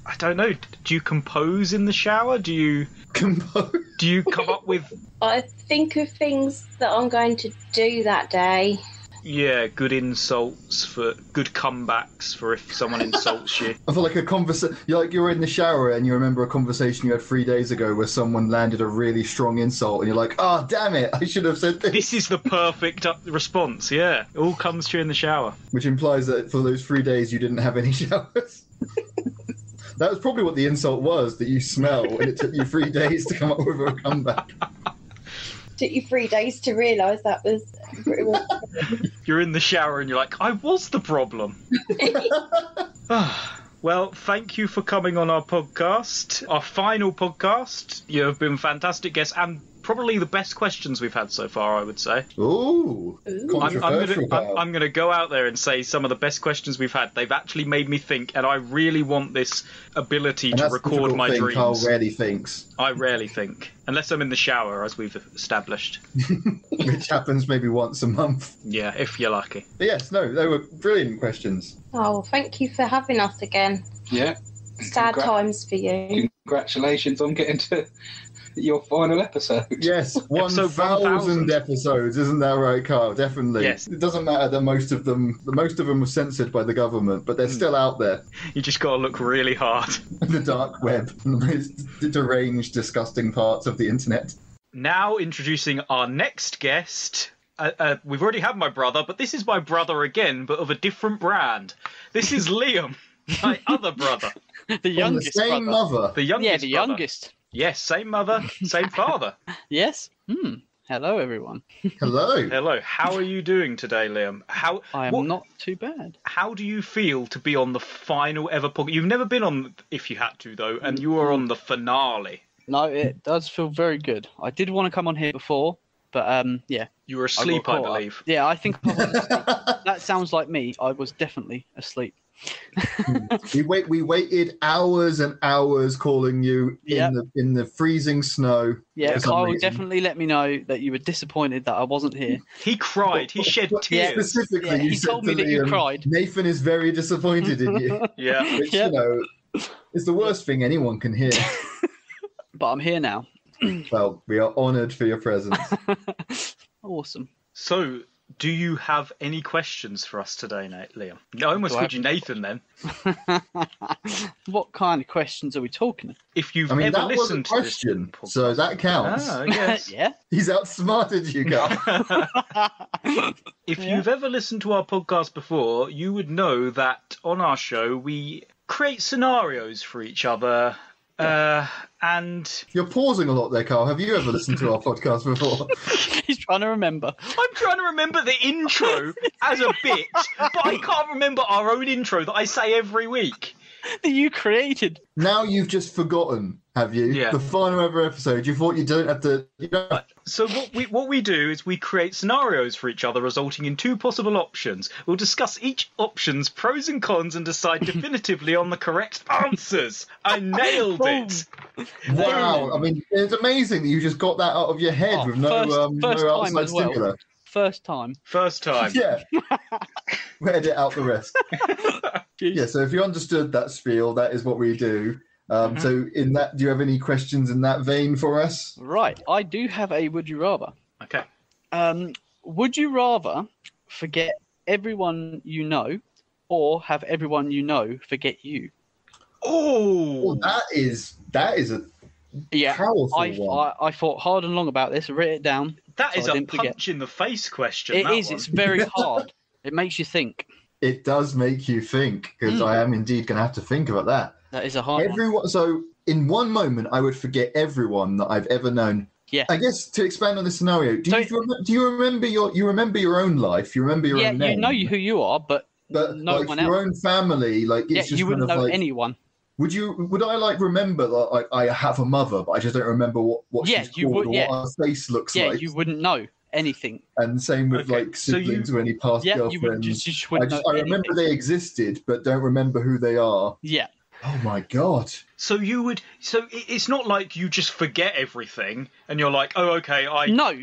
I don't know. Do you compose in the shower? Do you Compose? Do you come up with... I think of things that I'm going to do that day. Yeah, good insults for... Good comebacks for if someone insults you. I feel like a conversation... You're in the shower and you remember a conversation you had 3 days ago where someone landed a really strong insult and you're like, oh, damn it, I should have said this. This is the perfect response, yeah. It all comes to you in the shower. Which implies that for those 3 days you didn't have any showers. That was probably what the insult was, that you smell, and it took you 3 days to come up with a comeback. Took you 3 days to realise that was pretty much... You're in the shower and you're like, I was the problem. Well, thank you for coming on our podcast, our final podcast. You have been fantastic guests and probably the best questions we've had so far, I would say. Ooh, controversial. I'm going to go out there and say some of the best questions we've had. They've actually made me think, and I really want this ability to record my dreams. Carl rarely thinks. I rarely think, unless I'm in the shower, as we've established. Which happens maybe once a month. Yeah, if you're lucky. But yes, no, they were brilliant questions. Oh, thank you for having us again. Yeah. Sad times for you. Congratulations on getting to your final episode. Yes, Episode 1,000 episodes, isn't that right, Carl? Definitely. Yes. It doesn't matter that most of them were censored by the government, but they're still out there You just got to look really hard. in the dark web, in the most deranged, disgusting parts of the internet. Now introducing our next guest. We've already had my brother, but this is my brother again, but of a different brand. This is Liam, my other brother. The youngest From the same brother. mother. The youngest Yeah, the brother. youngest. Yes, same mother, same father. Yes. Hello, everyone. Hello. Hello, how are you doing today, Liam? I am not too bad. How do you feel to be on the final ever podcast? You've never been on, if you had to, though, and you are on the finale. No, it does feel very good. I did want to come on here before, but yeah. You were asleep, I caught up. believe. Yeah, I think I was asleep. That sounds like me. I was definitely asleep. We waited hours and hours calling you in the freezing snow. Yeah, for some Kyle reason. definitely let me know that you were disappointed that I wasn't here. He cried, he shed tears. Specifically, Yeah, you he said told me to that you Liam, cried. Nathan is very disappointed in you, Yeah. which Yeah. you know is the worst thing anyone can hear. But I'm here now. Well, we are honoured for your presence. Awesome. So, do you have any questions for us today, Liam? No, I almost Do I called you Nathan then. What kind of questions are we talking? If you've I mean, ever that was a listened to this question, podcast- so that counts. Ah, yes. Yeah. He's outsmarted you guys. If Yeah. you've ever listened to our podcast before, you would know that on our show we create scenarios for each other, and You're pausing a lot there, Carl. Have you ever listened to our podcast before? He's trying to remember. I'm trying to remember the intro as a bit, but I can't remember our own intro that I say every week. That you created. Now you've just forgotten, have you? Yeah. The final ever episode. You thought you don't have to. You don't, So what we do is we create scenarios for each other, resulting in two possible options. We'll discuss each option's pros and cons and decide definitively on the correct answers. I nailed it. wow. I mean, it's amazing that you just got that out of your head Oh, with no first no time outside as well. stimuli. First time. First time. Yeah. We edit out the rest. Jeez. Yeah. So if you understood that spiel, that is what we do. So in that, do you have any questions in that vein for us? Right. I do have a would you rather. Okay. Would you rather forget everyone you know or have everyone you know forget you? Oh, Well, that is a Yeah. powerful I thought hard and long about this, wrote it down. that is so I a didn't forget. punch in the face question. It that is. one. It's very hard. It makes you think. It does make you think, because I am indeed going to have to think about that. That is a hard one. Everyone. So in one moment, I would forget everyone that I've ever known. Yeah. I guess to expand on this scenario, do you remember your own life? You remember your Yeah, own name? you know who you are, but but no like one your else. own family, like it's Yeah, just you wouldn't kind of know like, anyone. Would I like remember that like I have a mother, but I just don't remember what Yeah, she's you called would- or yeah. what her face looks Yeah, like. you wouldn't know anything. And same with Okay, like so you- siblings or any past Yeah, you would girlfriends. just I, wouldn't just, know I remember anything. they existed, but don't remember who they are. Yeah. Oh my god! So you would. So it's not like you just forget everything and you're like, oh, okay, No,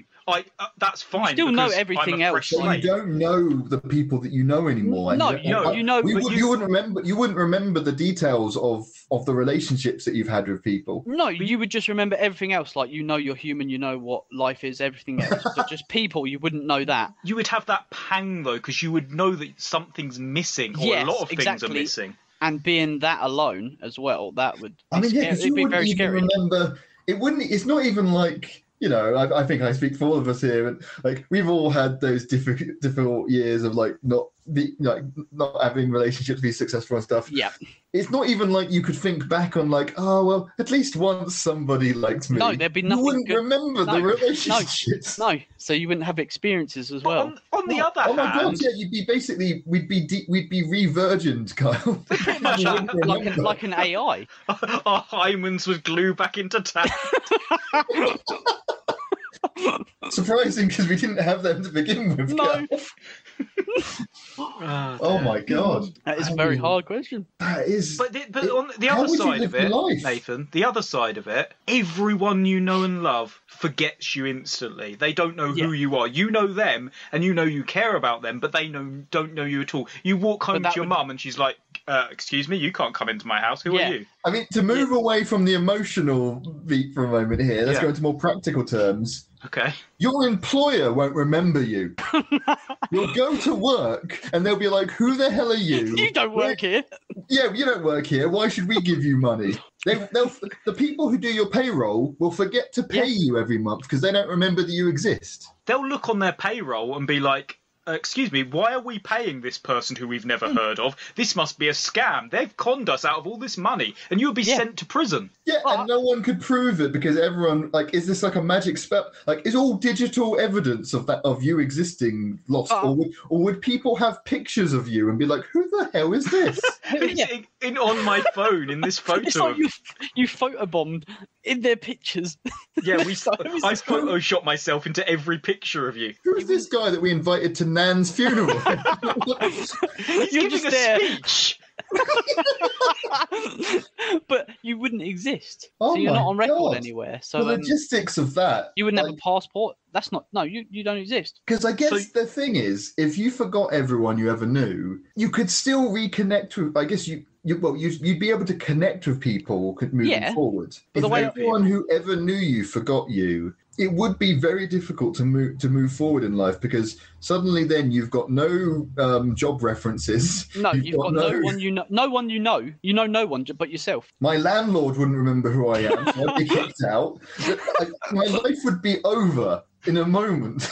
that's fine. still know because everything I'm a else. fresh So you slate. don't know the people that you know anymore. and No, you you know, You, but would, you wouldn't remember. You wouldn't remember the details of the relationships that you've had with people. No, you would just remember everything else. Like, you know you're human, you know what life is, everything else. But just people, you wouldn't know that. You would have that pang though, because you would know that something's missing, or Yes, a lot of things are exactly. missing. And being that alone as well, that would be I mean, yeah, scary. because you It'd be wouldn't very even scary. remember. It wouldn't. It's not even like. You know, I think I speak for all of us here, and like we've all had those difficult years of like not having relationships be successful and stuff. Yeah. It's not even like you could think back on like, oh well, at least once somebody liked me. No, there'd be You nothing wouldn't good. remember the No, relationships. No, so you wouldn't have experiences as But well. on the other Oh my god! hand, Yeah, you'd be basically we'd be re-virgined, Kyle. pretty much You wouldn't remember. like an AI. our hymens would glue back into town. Surprising because we didn't have them to begin with. No, Kyle. Oh my god! that is a very hard question. That is. But on the How other would you side live of it, your life? Nathan, the other side of it, everyone you know and love forgets you instantly. They don't know who you are. You know them, and you know you care about them, but they don't know you at all. You walk home that to your would- mum, and she's like, excuse me, you can't come into my house. Who Yeah. are you? I mean, to move away from the emotional beat for a moment here, let's Yeah. go into more practical terms. Okay. Your employer won't remember you. You'll go to work and they'll be like, who the hell are you? You don't work here. Yeah, you don't work here. Why should we give you money? The people who do your payroll will forget to pay you every month because they don't remember that you exist. They'll look on their payroll and be like, excuse me, why are we paying this person who we've never heard of? This must be a scam. They've conned us out of all this money, and you'll be sent to prison. Yeah, and no one could prove it because everyone, like, is this like a magic spell? Like, is all digital evidence of you existing lost? Or would people have pictures of you and be like, who the hell is this? It's on my phone, in this photo. It's like you photobombed in their pictures. Yeah, I photoshopped myself into every picture of you. Who's this guy that we invited to Nan's funeral? He's You're giving just a there. speech. But you wouldn't exist. Oh So you're my not on record God. anywhere. So The logistics of that. you wouldn't have a passport. That's not. No, you don't exist. Because I guess the thing is, if you forgot everyone you ever knew, you could still reconnect with. I guess you'd be able to connect with people moving forward. But If everyone who ever knew you forgot you, it would be very difficult to move forward in life because suddenly then you've got no job references. No, you've got no one you know. No one you know. You know no one but yourself. My landlord wouldn't remember who I am, so I'd be kicked out. My life would be over in a moment.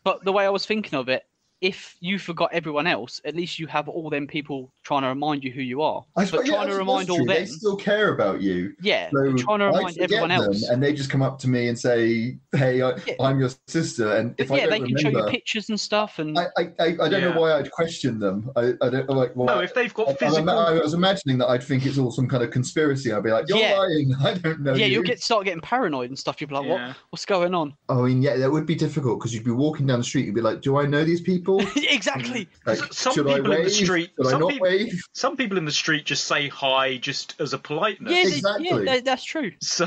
But the way I was thinking of it, if you forgot everyone else, at least you have all them people trying to remind you who you are. But trying to remind all them, they still care about you. Yeah, So trying to remind everyone else, and they just come up to me and say, "Hey, I'm your sister." And if I don't they can show you remember, pictures and stuff. And I don't know why I'd question them. I don't like. Well, No, if they've got I physical... was imagining that I'd think it's all some kind of conspiracy. I'd be like, "You're lying. I don't know." Yeah, you. you'll start getting paranoid and stuff. You'll be like, what's going on? I mean, yeah, that would be difficult because you'd be walking down the street. You'd be like, "Do I know these people?" Exactly. Like, Some should I people in the wave? street... Should I not wave? Some people in the street just say hi just as a politeness. Yeah, Exactly. That's true. So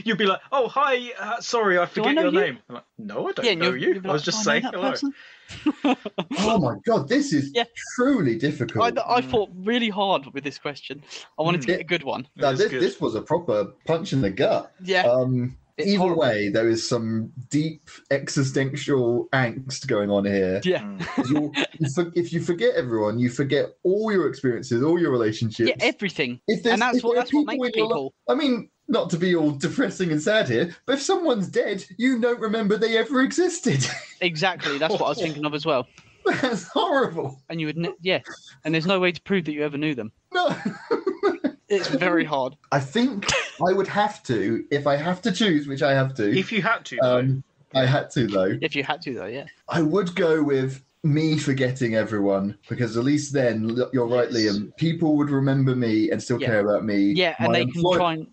you'll be like, "Oh, hi, sorry, I forget know your you? name." I'm like, "No, I don't know you. you'll be I was like, just "Do I saying know that hello." person?" Oh my god, this is truly difficult. I thought really hard with this question. I wanted to get a good one. Now, this was a proper punch in the gut. Yeah. It's Either horrible. way, there is some deep existential angst going on here. Yeah. If you forget everyone, you forget all your experiences, all your relationships. Yeah, everything. If And that's what there are makes in your people. I mean, not to be all depressing and sad here, but if someone's dead, you don't remember they ever existed. Exactly. That's what I was thinking of as well. That's horrible. And you would, and there's no way to prove that you ever knew them. No. It's very hard. I think I would have to, if I have to choose, which I have to. If you had to, though. I had to, though. If you had to, though, yeah. I would go with me forgetting everyone, because at least then, you're right, Liam, people would remember me and still care about me. Yeah, and they can try and...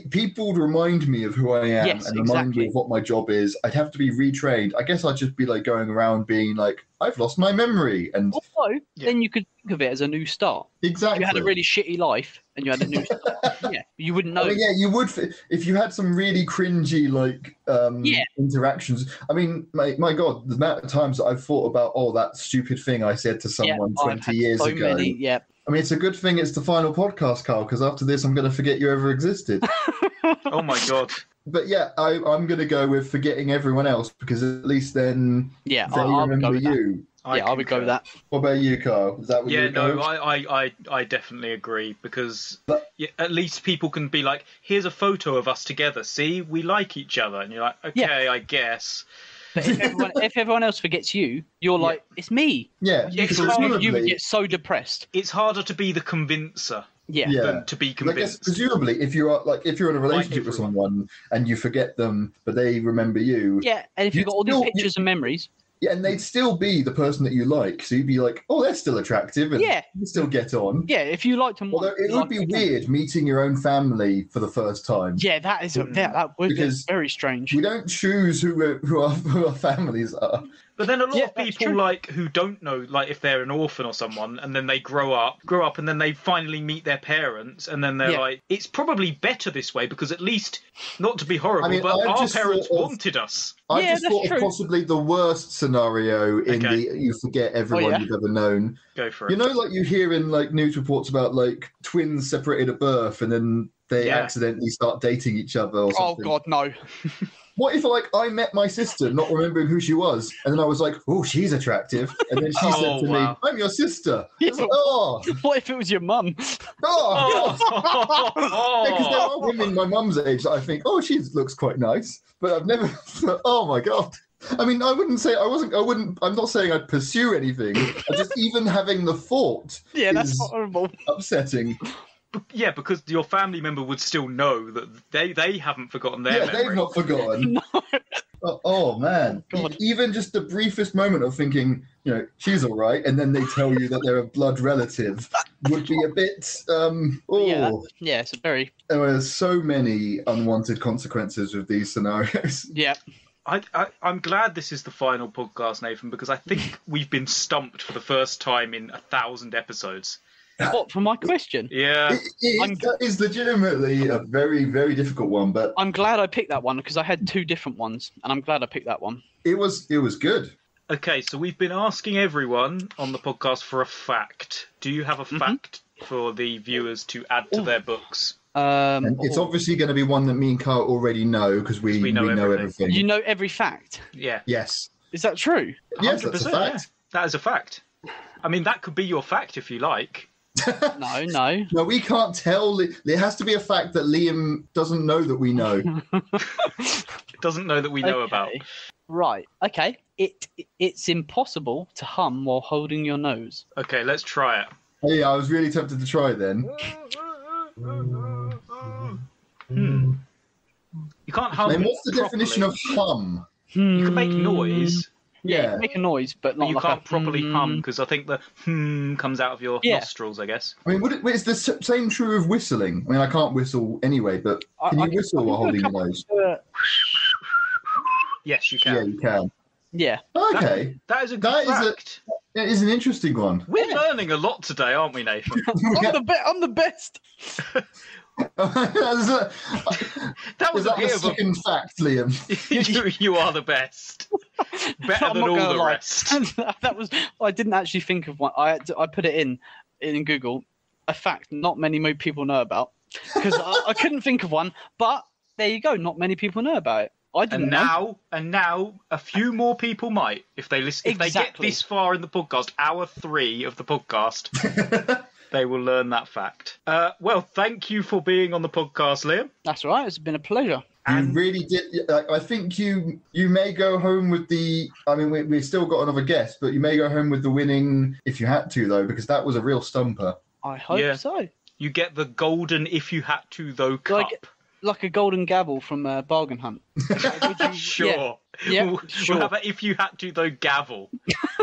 People would remind me of who I am and remind me of what my job is. I'd have to be retrained. I guess I'd just be like going around being like, I've lost my memory. And also, then you could think of it as a new start. Exactly. If you had a really shitty life and you had a new start, you wouldn't know. I mean, yeah, you would if you had some really cringy interactions. I mean, my God, the amount of times that I've thought about that stupid thing I said to someone 20 years ago. I mean, it's a good thing it's the final podcast, Carl, because after this, I'm going to forget you ever existed. Oh my God. But yeah, I'm going to go with forgetting everyone else, because at least then they remember you. I would go with that. What about you, Carl? Is that what you no, I definitely agree, because at least people can be like, here's a photo of us together. See, we like each other. And you're like, okay, I guess. But if everyone else forgets you, you're like, it's me. Yeah. You would get so depressed. It's harder to be the convincer. Than to be convinced. I guess presumably, if you're in a relationship with someone and you forget them, but they remember you. Yeah, and if you've got all these pictures and memories. Yeah, and they'd still be the person that you like, so you'd be like, "Oh, they're still attractive," and you still get on. Yeah, if you liked them. Although it would be weird meeting your own family for the first time. Yeah, that would be very strange. We don't choose who our families are. But then a lot of people who don't know, like if they're an orphan or someone, and then they grow up, and then they finally meet their parents, and then they're like, it's probably better this way, because at least, not to be horrible, but our parents wanted us. I Yeah, just that's thought true. of possibly the worst scenario in Okay. the you forget everyone yeah. you've ever known. Go for it. You know, like you hear in like news reports about like twins separated at birth and then they Yeah. accidentally start dating each other or Oh something. God, no. What if like I met my sister, not remembering who she was, and then I was like, "Oh, she's attractive," and then she said to wow. me, "I'm your sister." Yeah, It's like, but- oh, What if it was your mum? oh, God. Because there Oh. are women my mum's age that I think, "Oh, she looks quite nice," but I've never. Oh my God. I mean, I wouldn't say I wasn't. I wouldn't. I'm not saying I'd pursue anything. Just even having the thought Yeah, that's is horrible. upsetting. Yeah, because your family member would still know that they haven't forgotten their Yeah, memory. they've not forgotten. No. Oh man! God. Even just the briefest moment of thinking, she's all right, and then they tell you that they're a blood relative would be a bit. Yeah, it's a very. There are so many unwanted consequences with these scenarios. Yeah. I'm glad this is the final podcast, Nathan, because I think we've been stumped for the first time in 1,000 episodes. What, for my question? Yeah. That is legitimately a very, very difficult one, but I'm glad I picked that one because I had 2 different ones, and I'm glad I picked that one. it was good. Okay, so we've been asking everyone on the podcast for a fact. Do you have a fact for the viewers to add to their books? And it's obviously going to be one that me and Carl already know because we know everything. You know every fact. Yeah. Yes. Is that true? Yes, that's a 100%, fact. yeah. That is a fact. I mean, that could be your fact if you like. No. No, we can't tell. It has to be a fact that Liam doesn't know that we know. Doesn't know that we know about. Right. Okay. It's impossible to hum while holding your nose. Okay, let's try it. Hey, I was really tempted to try then. You can't hum. And what's the definition of hum? You can make noise, Yeah. Make a noise, but but not you like can't a properly hum because I think the comes out of your Yeah. nostrils, I guess. I mean, is the same true of whistling? I mean, I can't whistle anyway, but can you whistle while holding your nose? Yes, you Yeah, can. you can. Yeah. Okay. That is a good That is fact. It is an interesting one. We're learning a lot today, aren't we, Nathan? I'm the best. That was Is a that the bit of a... second fact, Liam? you are the best. Better I'm than not all gonna the lie. rest. That was. I didn't actually think of one. I put it in Google. A fact not many people know about because I couldn't think of one. But there you go. Not many people know about it. I didn't know. And now, a few more people might if they listen. If they get Exactly. this far in the podcast, hour 3 of the podcast, they will learn that fact. Well, thank you for being on the podcast, Liam. That's all right. It's been a pleasure. You really did. I think you may go home with the. I mean, we've still got another guest, but you may go home with the winning if you had to, though, because that was a real stumper. I hope Yeah. so. You get the golden if you had to though cup. Like a golden gavel from Bargain Hunt. Would you- Sure. Yeah, We'll sure. have a if you had to though gavel.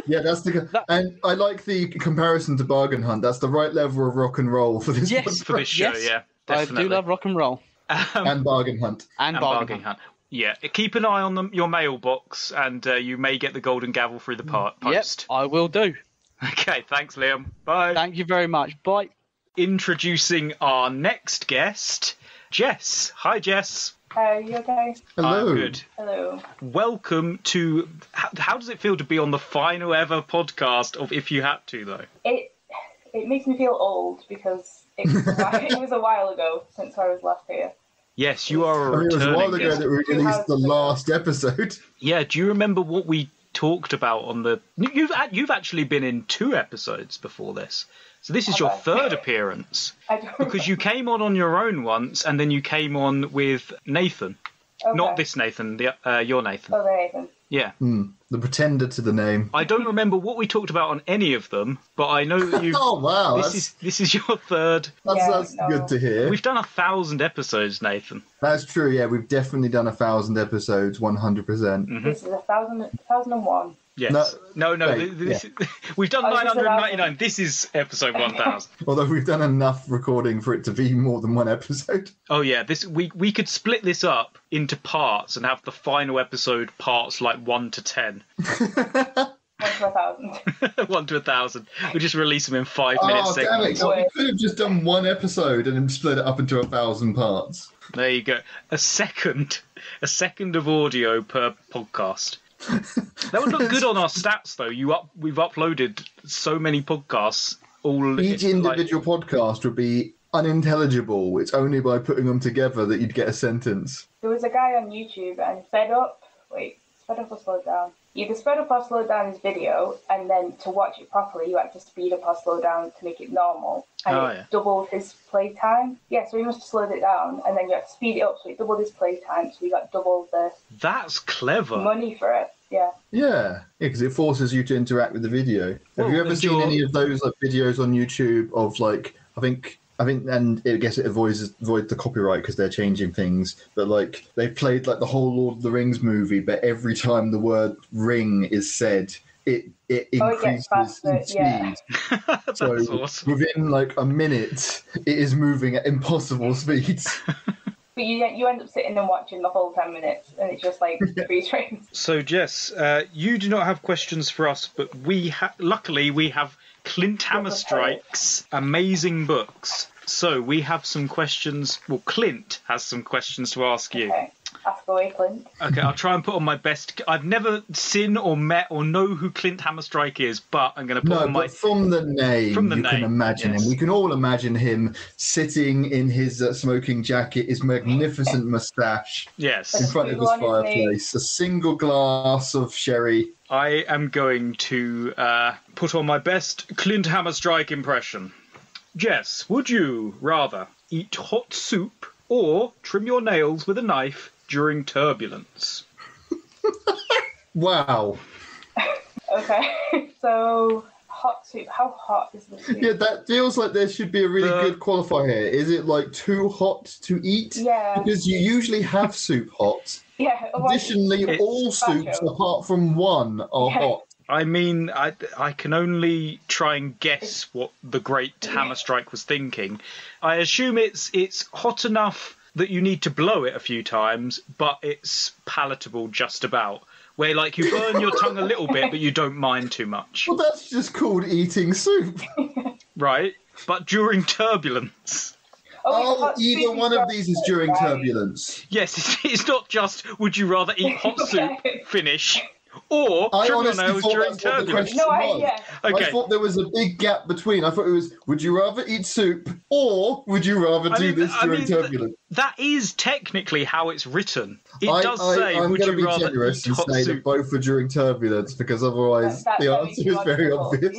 Yeah, that's and I like the comparison to Bargain Hunt. That's the right level of rock and roll for this. Yes. For this show, Yes. yeah. I Definitely. do love rock and roll and Bargain Hunt. and, and Bargain bargain Hunt. hunt. Yeah, keep an eye on your mailbox, and you may get the golden gavel through the post. Yep, I will do. Okay, thanks, Liam. Bye. Thank you very much. Bye. Introducing our next guest, Jess. Hi, Jess. Are you okay? Hello. I'm good. Hello. Welcome to. How does it feel to be on the final ever podcast of If You Had To, though? It makes me feel old because it was a while ago since I was last here. Yes, you are a I mean, it was a returning while ago guest. that we released the last episode. Yeah, do you remember what we talked about on the... You've actually been in 2 episodes before this. So this is your 3rd appearance. I don't Because you came on your own once, and then you came on with Nathan. Okay. Not this Nathan, your Nathan. Oh, there, Nathan. Yeah. The pretender to the name. I don't remember what we talked about on any of them, but I know that you... Oh wow, This is your 3rd. that's no. good to hear. We've done 1,000 episodes, Nathan. That's true. Yeah, we've definitely done 1,000 episodes, 100%. This is 1,001. Yes. No. Wait, We've done Oh, this is 999. This is episode 1,000. Although we've done enough recording for it to be more than one episode. Oh yeah, we could split this up into parts and have the final episode parts like 1 to 10. to 1,000. 1 to 1,000. We'll just release them in 5-minute Oh, damn it. segments. So we could have just done one episode and then split it up into 1,000 parts. There you go. A second of audio per podcast. That would look good on our stats, though. We've uploaded so many podcasts. Each individual podcast would be unintelligible. It's only by putting them together that you'd get a sentence. There was a guy on YouTube and sped up or slowed down. You could sped up or slow down his video, and then to watch it properly, you had to speed up or slow down to make it normal. And it doubled his playtime. Yeah, so he must have slowed it down, and then you had to speed it up, so it doubled his playtime, so he got double the That's clever. money for it. Yeah. Yeah, because it forces you to interact with the video. Have you ever seen any of those videos on YouTube of I think, and I guess it avoids the copyright because they're changing things. But they played the whole Lord of the Rings movie, but every time the word "ring" is said, it increases in speed. Yeah. So awesome. Within a minute, it is moving at impossible speeds. But you end up sitting and watching the whole 10 minutes, and it's just freeze frames. So Jess, you do not have questions for us, but luckily we have Clint Hammerstrike's amazing books. So we have some questions. Well, Clint has some questions to ask you. Okay. Ask away, Clint. Okay, I'll try and put on my best. I've never seen or met or know who Clint Hammerstrike is, but I'm going to put on my... But from the name, can imagine him. We can all imagine him sitting in his smoking jacket, his magnificent moustache, in front of his fireplace, a single glass of sherry. I am going to put on my best Clint Hammerstrike impression. Jess, would you rather eat hot soup or trim your nails with a knife during turbulence? Wow. Okay, so hot soup. How hot is the soup? Yeah, that feels like there should be a really good qualifier here. Is it too hot to eat? Yeah. Because you usually have soup hot. Yeah. Additionally, all soups apart from one are hot. I mean, I can only try and guess what the great Hammerstrike was thinking. I assume it's hot enough that you need to blow it a few times, but it's palatable just about. Where you burn your tongue a little bit, but you don't mind too much. Well, that's just called eating soup. Right, but during turbulence. Either one of these is during turbulence. Yes, it's not just would you rather eat hot soup, finish, or I trim your honestly nails thought during that's what the turbulence. question was. Okay. I thought there was a big gap between. I thought it was, would you rather eat soup or would you rather do this during turbulence? That is technically how it's written. It does say, I'm would going to you be rather generous eat and hot say soup? that both are during turbulence because otherwise the answer is very obvious.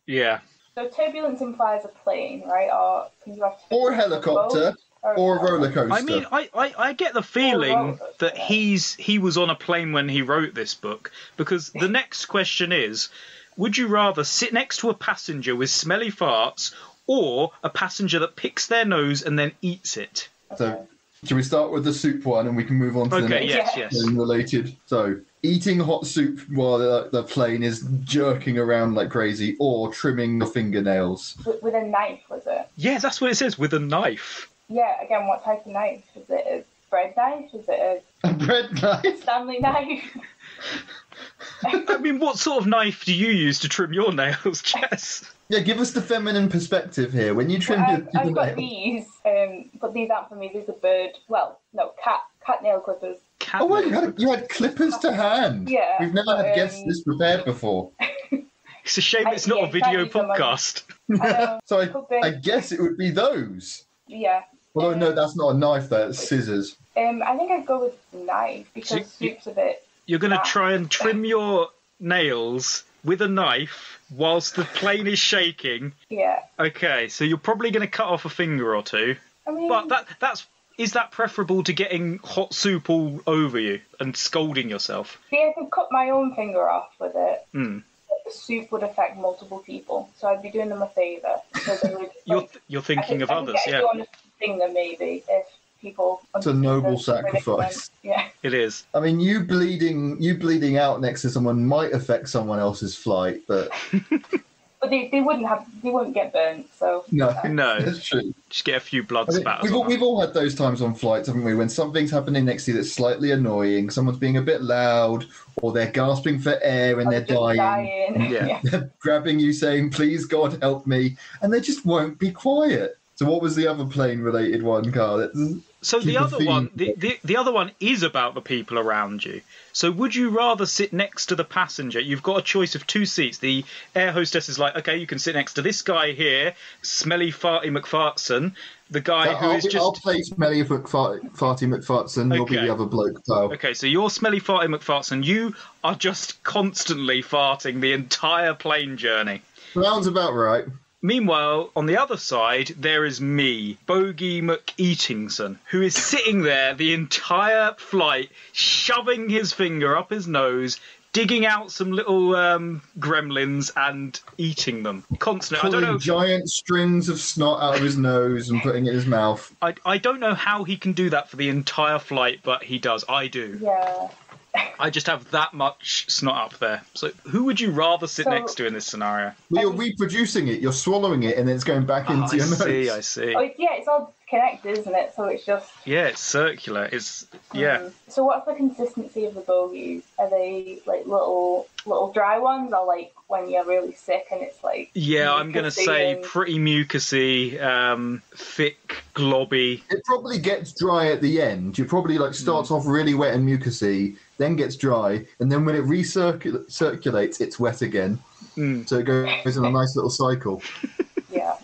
Yeah. So turbulence implies a plane, right? Or can you have or a helicopter. Or a roller coaster. I mean, I get the feeling that he was on a plane when he wrote this book, because the next question is, would you rather sit next to a passenger with smelly farts or a passenger that picks their nose and then eats it? So, should we start with the soup one and we can move on to the next yes. related? So, eating hot soup while the plane is jerking around like crazy or trimming your fingernails. With a knife, was it? Yeah, that's what it says, with a knife. Yeah, again, what type of knife? Is it a bread knife? Is it a bread knife? Stanley knife? I mean, what sort of knife do you use to trim your nails, Jess? Yeah, give us the feminine perspective here. When you trim your I've got nails. these, but these aren't for me. These are bird. Well, no, cat nail clippers. Oh, well, you had clippers to hand. Yeah. We've never had guests this prepared before. It's a shame it's not a video podcast. So I guess it would be those. Yeah. Although, no, that's not a knife, that's scissors. I think I'd go with knife because soup's a bit... You're going to try and trim your nails with a knife whilst the plane is shaking? Yeah. Okay, so you're probably going to cut off a finger or two. I mean... But is that preferable to getting hot soup all over you and scalding yourself? See, I could cut my own finger off with it. Mm. The soup would affect multiple people, so I'd be doing them a favour. So they would, you're thinking of others, yeah. I could get a finger maybe if people. It's a noble sacrifice. Yeah, it is. I mean, you bleeding out next to someone might affect someone else's flight, but But they wouldn't get burnt. So No, No. that's true. Just get a few blood I mean, spatters. we've all had those times on flights, haven't we? When something's happening next to you that's slightly annoying, someone's being a bit loud, or they're gasping for air and they're just dying. Yeah. They're grabbing you, saying, "Please, God, help me," and they just won't be quiet. So, what was the other plane-related one, Carl? So the other one, the other one is about the people around you. So would you rather sit next to the passenger? You've got a choice of 2 seats. The air hostess is like, okay, you can sit next to this guy here, Smelly Farty McFartson, the guy who is just... I'll play Smelly Farty McFartson. You'll be the other bloke, pal. Okay, so you're Smelly Farty McFartson. You are just constantly farting the entire plane journey. Sounds about right. Meanwhile, on the other side, there is me, Bogey McEatingson, who is sitting there the entire flight, shoving his finger up his nose, digging out some little gremlins and eating them constantly. I don't know. Giant strings of snot out of his nose and putting it in his mouth. I don't know how he can do that for the entire flight, but he does. I do. Yeah. I just have that much snot up there. So who would you rather sit next to in this scenario? Well, you're reproducing it, you're swallowing it, and then it's going back into your nose. I see. Oh, yeah, it's all connected, isn't it? So it's just... Yeah, it's circular. It's... Yeah. So what's the consistency of the bogies? Are they like little dry ones, or like when you're really sick and it's like... Yeah, I'm going to say pretty mucousy, thick, globby. It probably gets dry at the end. You probably starts off really wet and mucousy, then gets dry, and then when it recirculates, it's wet again. So it goes in a nice little cycle. Yeah.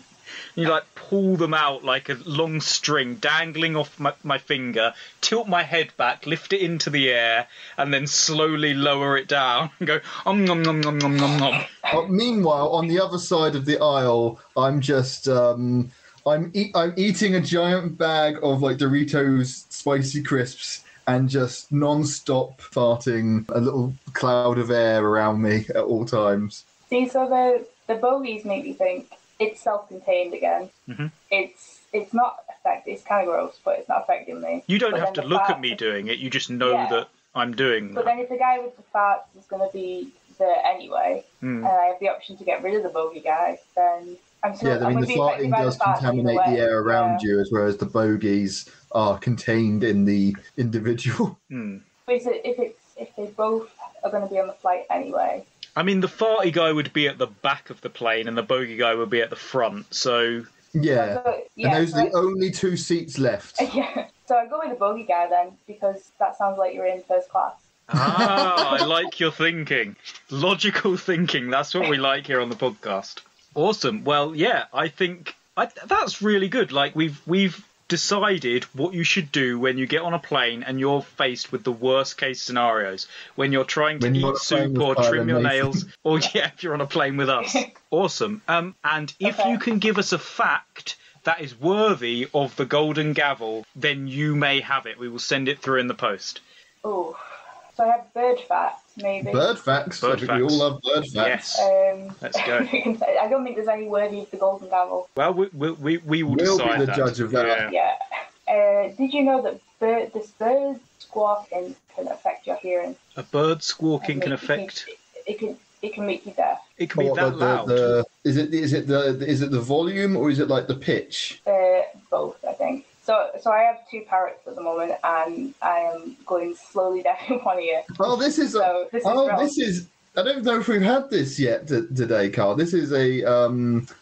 You pull them out like a long string dangling off my finger, tilt my head back, lift it into the air, and then slowly lower it down and go nom nom nom nom nom nom. Meanwhile, on the other side of the aisle, I'm just I'm eating a giant bag of Doritos spicy crisps and just non-stop farting a little cloud of air around me at all times. See, so the bogies make me think it's self-contained again. Mm-hmm. It's not affecting. It's kind of gross, but it's not affecting me. You don't have to look at me doing it. You just know that I'm doing that. But then if the guy with the farts is going to be there anyway, and I have the option to get rid of the bogey guy, then I'm still... Yeah, I mean, the farting does contaminate the air around you, whereas the bogies are contained in the individual. But if they both are going to be on the flight anyway... I mean, the farty guy would be at the back of the plane and the bogey guy would be at the front, so... Yeah, and those are the only 2 seats left. Yeah, so I go with the bogey guy then, because that sounds like you're in first class. I like your thinking. Logical thinking, that's what we like here on the podcast. Awesome. Well, yeah, I think that's really good. We've decided what you should do when you get on a plane and you're faced with the worst case scenarios, when you're trying to eat soup or trim your nails, or if you're on a plane with us. Awesome. And if you can give us a fact that is worthy of the golden gavel, then you may have it. We will send it through in the post. Oh, so I have bird facts, maybe. Bird facts? I think we all love bird facts. Yes. Let's go. I don't think there's any worthy of the golden gavel. Well, we will we'll decide be the that. judge of that. Yeah. Did you know that this bird squawking can affect your hearing? A bird squawking can affect... It can make you deaf. It can be that loud. Is it the volume or is it the pitch? Both, I think. So I have 2 parrots at the moment, and I am going slowly deaf in one ear. Oh, this is I don't know if we've had this yet today, Carl. This is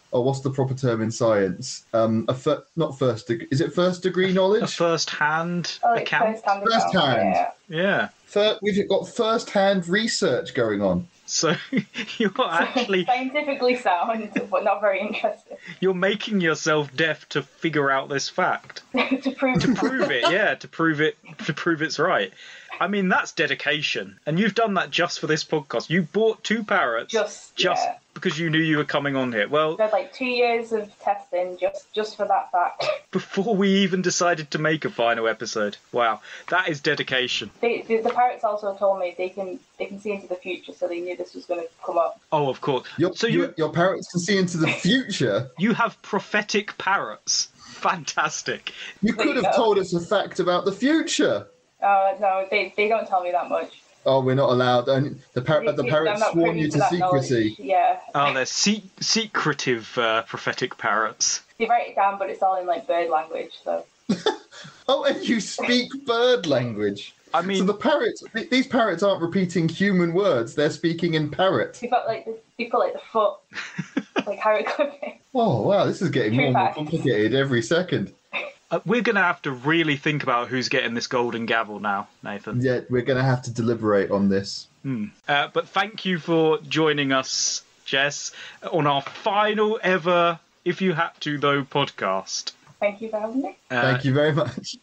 what's the proper term in science? Not first degree. Is it first degree knowledge? A first-hand account. First-hand. Yeah. We've got first-hand research going on. So you're actually scientifically sound, but not very interesting. You're making yourself deaf to figure out this fact. to prove it, yeah, to prove it's right. I mean, that's dedication, and you've done that just for this podcast. You bought 2 parrots just because you knew you were coming on here. Well, there's 2 years of testing just for that fact. Before we even decided to make a final episode. Wow, that is dedication. The parrots also told me they can see into the future, so they knew this was going to come up. Oh, of course. Your parrots can see into the future. You have prophetic parrots. Fantastic. You could have told us a fact about the future. No, they don't tell me that much. Oh, we're not allowed. Only the I'm parrot not sworn privy you to to that secrecy. knowledge. Yeah. Oh, they're secretive prophetic parrots. They write it down, but it's all in like bird language. So. Oh, and you speak bird language. I mean, so the parrots. These parrots aren't repeating human words. They're speaking in parrot. You've got like the foot, like hieroglyphic. Oh wow, this is getting more and more True fact. complicated every second. we're going to have to really think about who's getting this golden gavel now, Nathan. Yeah, we're going to have to deliberate on this. But thank you for joining us, Jess, on our final ever If You Had To Though podcast. Thank you for having me. Thank you very much.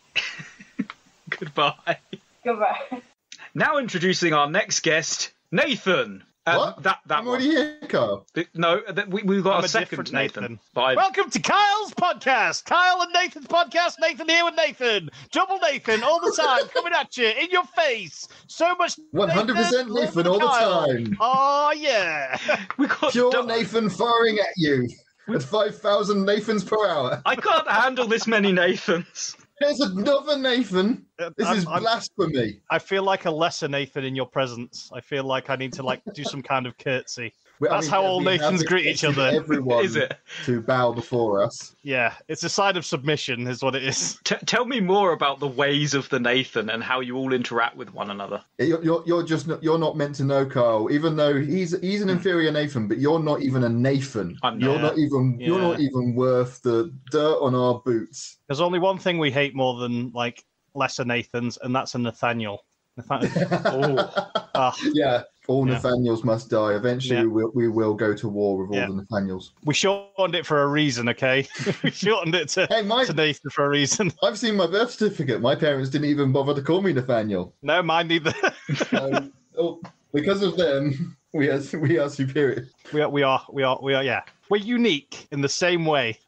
Goodbye. Goodbye. Now introducing our next guest, Nathan. What? I'm already here, Carl. No, we've got I'm a a second different Nathan. Nathan. But Welcome to Kyle's podcast. Kyle and Nathan's podcast. Nathan here with Nathan. Double Nathan all the time, coming at you in your face. So much 100% Nathan all the Kyle. time. Oh yeah. we got Pure Nathan firing at you at 5,000 Nathans per hour. I can't handle this many Nathans. There's another Nathan. This is blasphemy. I feel like a lesser Nathan in your presence. I feel like I need to do some kind of curtsy. That's how all Nathans greet each other. Everyone Is it? To bow before us. Yeah, it's a sign of submission, is what it is. Tell me more about the ways of the Nathan and how you all interact with one another. You're not meant to know, Carl. Even though he's an inferior Nathan, but you're not even a Nathan. You're not even worth the dirt on our boots. There's only one thing we hate more than lesser Nathans, and that's a Nathaniel. Yeah, all Nathaniels must die. Eventually, we will go to war with all the Nathaniels. We shortened it for a reason, okay? We shortened it to Nathan for a reason. I've seen my birth certificate. My parents didn't even bother to call me Nathaniel. No, mine neither. Because of them, we are superior. We are. Yeah, we're unique in the same way.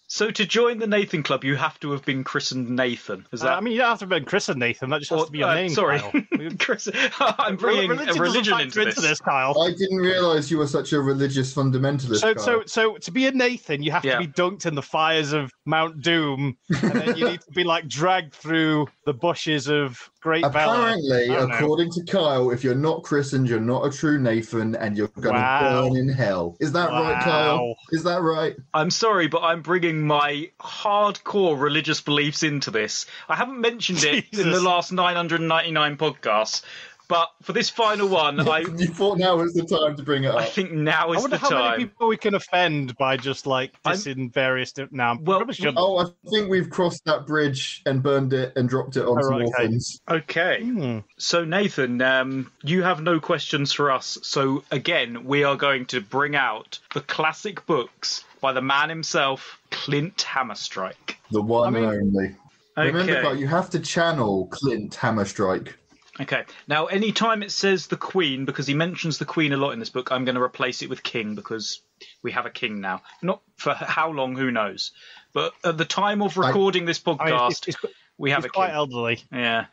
So to join the Nathan Club, you have to have been christened Nathan. Is that? I mean, you don't have to have been christened Nathan. That just has to be your name. Sorry, Kyle. I'm bringing a religion into this. Kyle. I didn't realise you were such a religious fundamentalist. So to be a Nathan, you have to be dunked in the fires of Mount Doom, and then you need to be dragged through the bushes of Great Apparently, according to Kyle, if you're not christened, you're not a true Nathan, and you're going to burn in hell. Is that right, Kyle? Is that right? I'm sorry, but I'm bringing my hardcore religious beliefs into this. I haven't mentioned it in the last 999 podcasts, but for this final one, you thought now was the time to bring it up. I think now is the time. How many people we can offend by just dissing various. Now, I think we've crossed that bridge and burned it and dropped it on some orphans. Okay. So Nathan, you have no questions for us. So again, we are going to bring out the classic books by the man himself, Clint Hammerstrike. The one and only. Okay. Remember, Carl, you have to channel Clint Hammerstrike. Okay. Now, any time it says the Queen, because he mentions the Queen a lot in this book, I'm going to replace it with King because we have a king now. Not for how long, who knows. But at the time of recording this podcast, we have a king. Quite elderly. Yeah.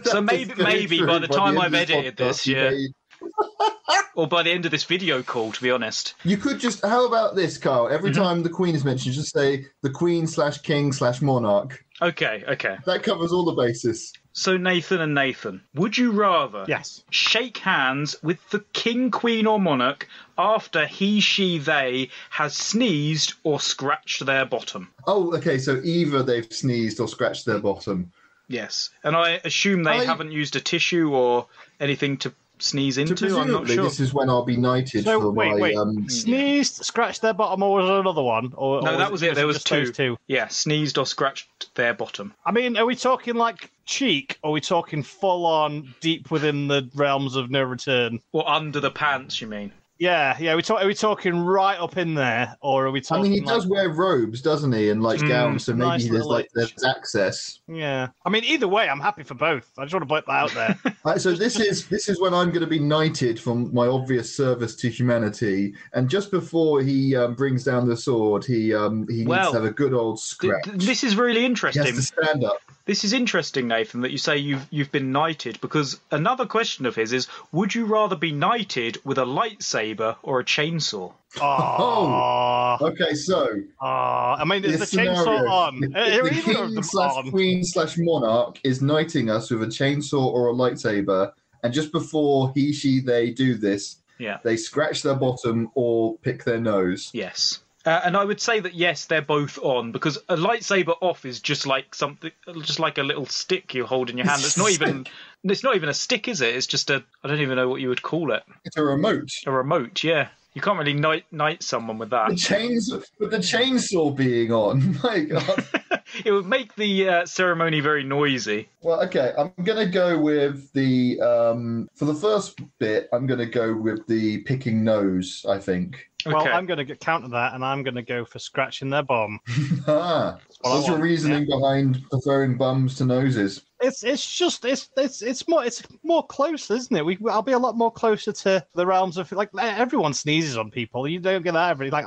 So maybe by the time I've edited this, or by the end of this video call, to be honest. You could just, how about this, Carl? Every time the Queen is mentioned, just say the Queen/King/Monarch. Okay. That covers all the bases. So Nathan and Nathan, would you rather shake hands with the king, queen or monarch after he, she, they has sneezed or scratched their bottom? Oh, okay, so either they've sneezed or scratched their bottom. Yes, and I assume they haven't used a tissue or anything to sneeze into. I'm not sure. This is when I'll be knighted for my... Sneezed, scratched their bottom, or was there another one? No, that was it. There was two. Yeah, sneezed or scratched their bottom. I mean, are we talking cheek, or are we talking full-on deep within the realms of no return? Or under the pants, you mean? Yeah. Are we talking right up in there, or are we talking? I mean, he does wear robes, doesn't he, and gowns, so maybe there's access. Yeah. I mean, either way, I'm happy for both. I just want to put that out there. So this is when I'm going to be knighted for my obvious service to humanity, and just before he brings down the sword, he needs to have a good old scratch. This is really interesting. He has to stand up. This is interesting, Nathan, that you say you've been knighted, because another question of his is, would you rather be knighted with a lightsaber or a chainsaw? Oh. Okay, so. I mean, is the scenario, chainsaw on? The king/queen/monarch is knighting us with a chainsaw or a lightsaber, and just before they do this, they scratch their bottom or pick their nose. Yes. And I would say that yes, they're both on, because a lightsaber off is just like a little stick you hold in your hand. It's not even a stick, is it? It's just I don't even know what you would call it. It's a remote. A remote, yeah. You can't really knight someone with that. With the chainsaw being on, my God. It would make the ceremony very noisy. Well, okay, I'm going to go with the, for the first bit, I'm going to go with the picking nose, I think. Well, Okay. I'm going to counter that, and I'm going to go for scratching their bum. What's your reasoning behind preferring bums to noses? It's more close, isn't it? I'll be a lot more closer to the realms of, like, everyone sneezes on people. You don't get that every, like,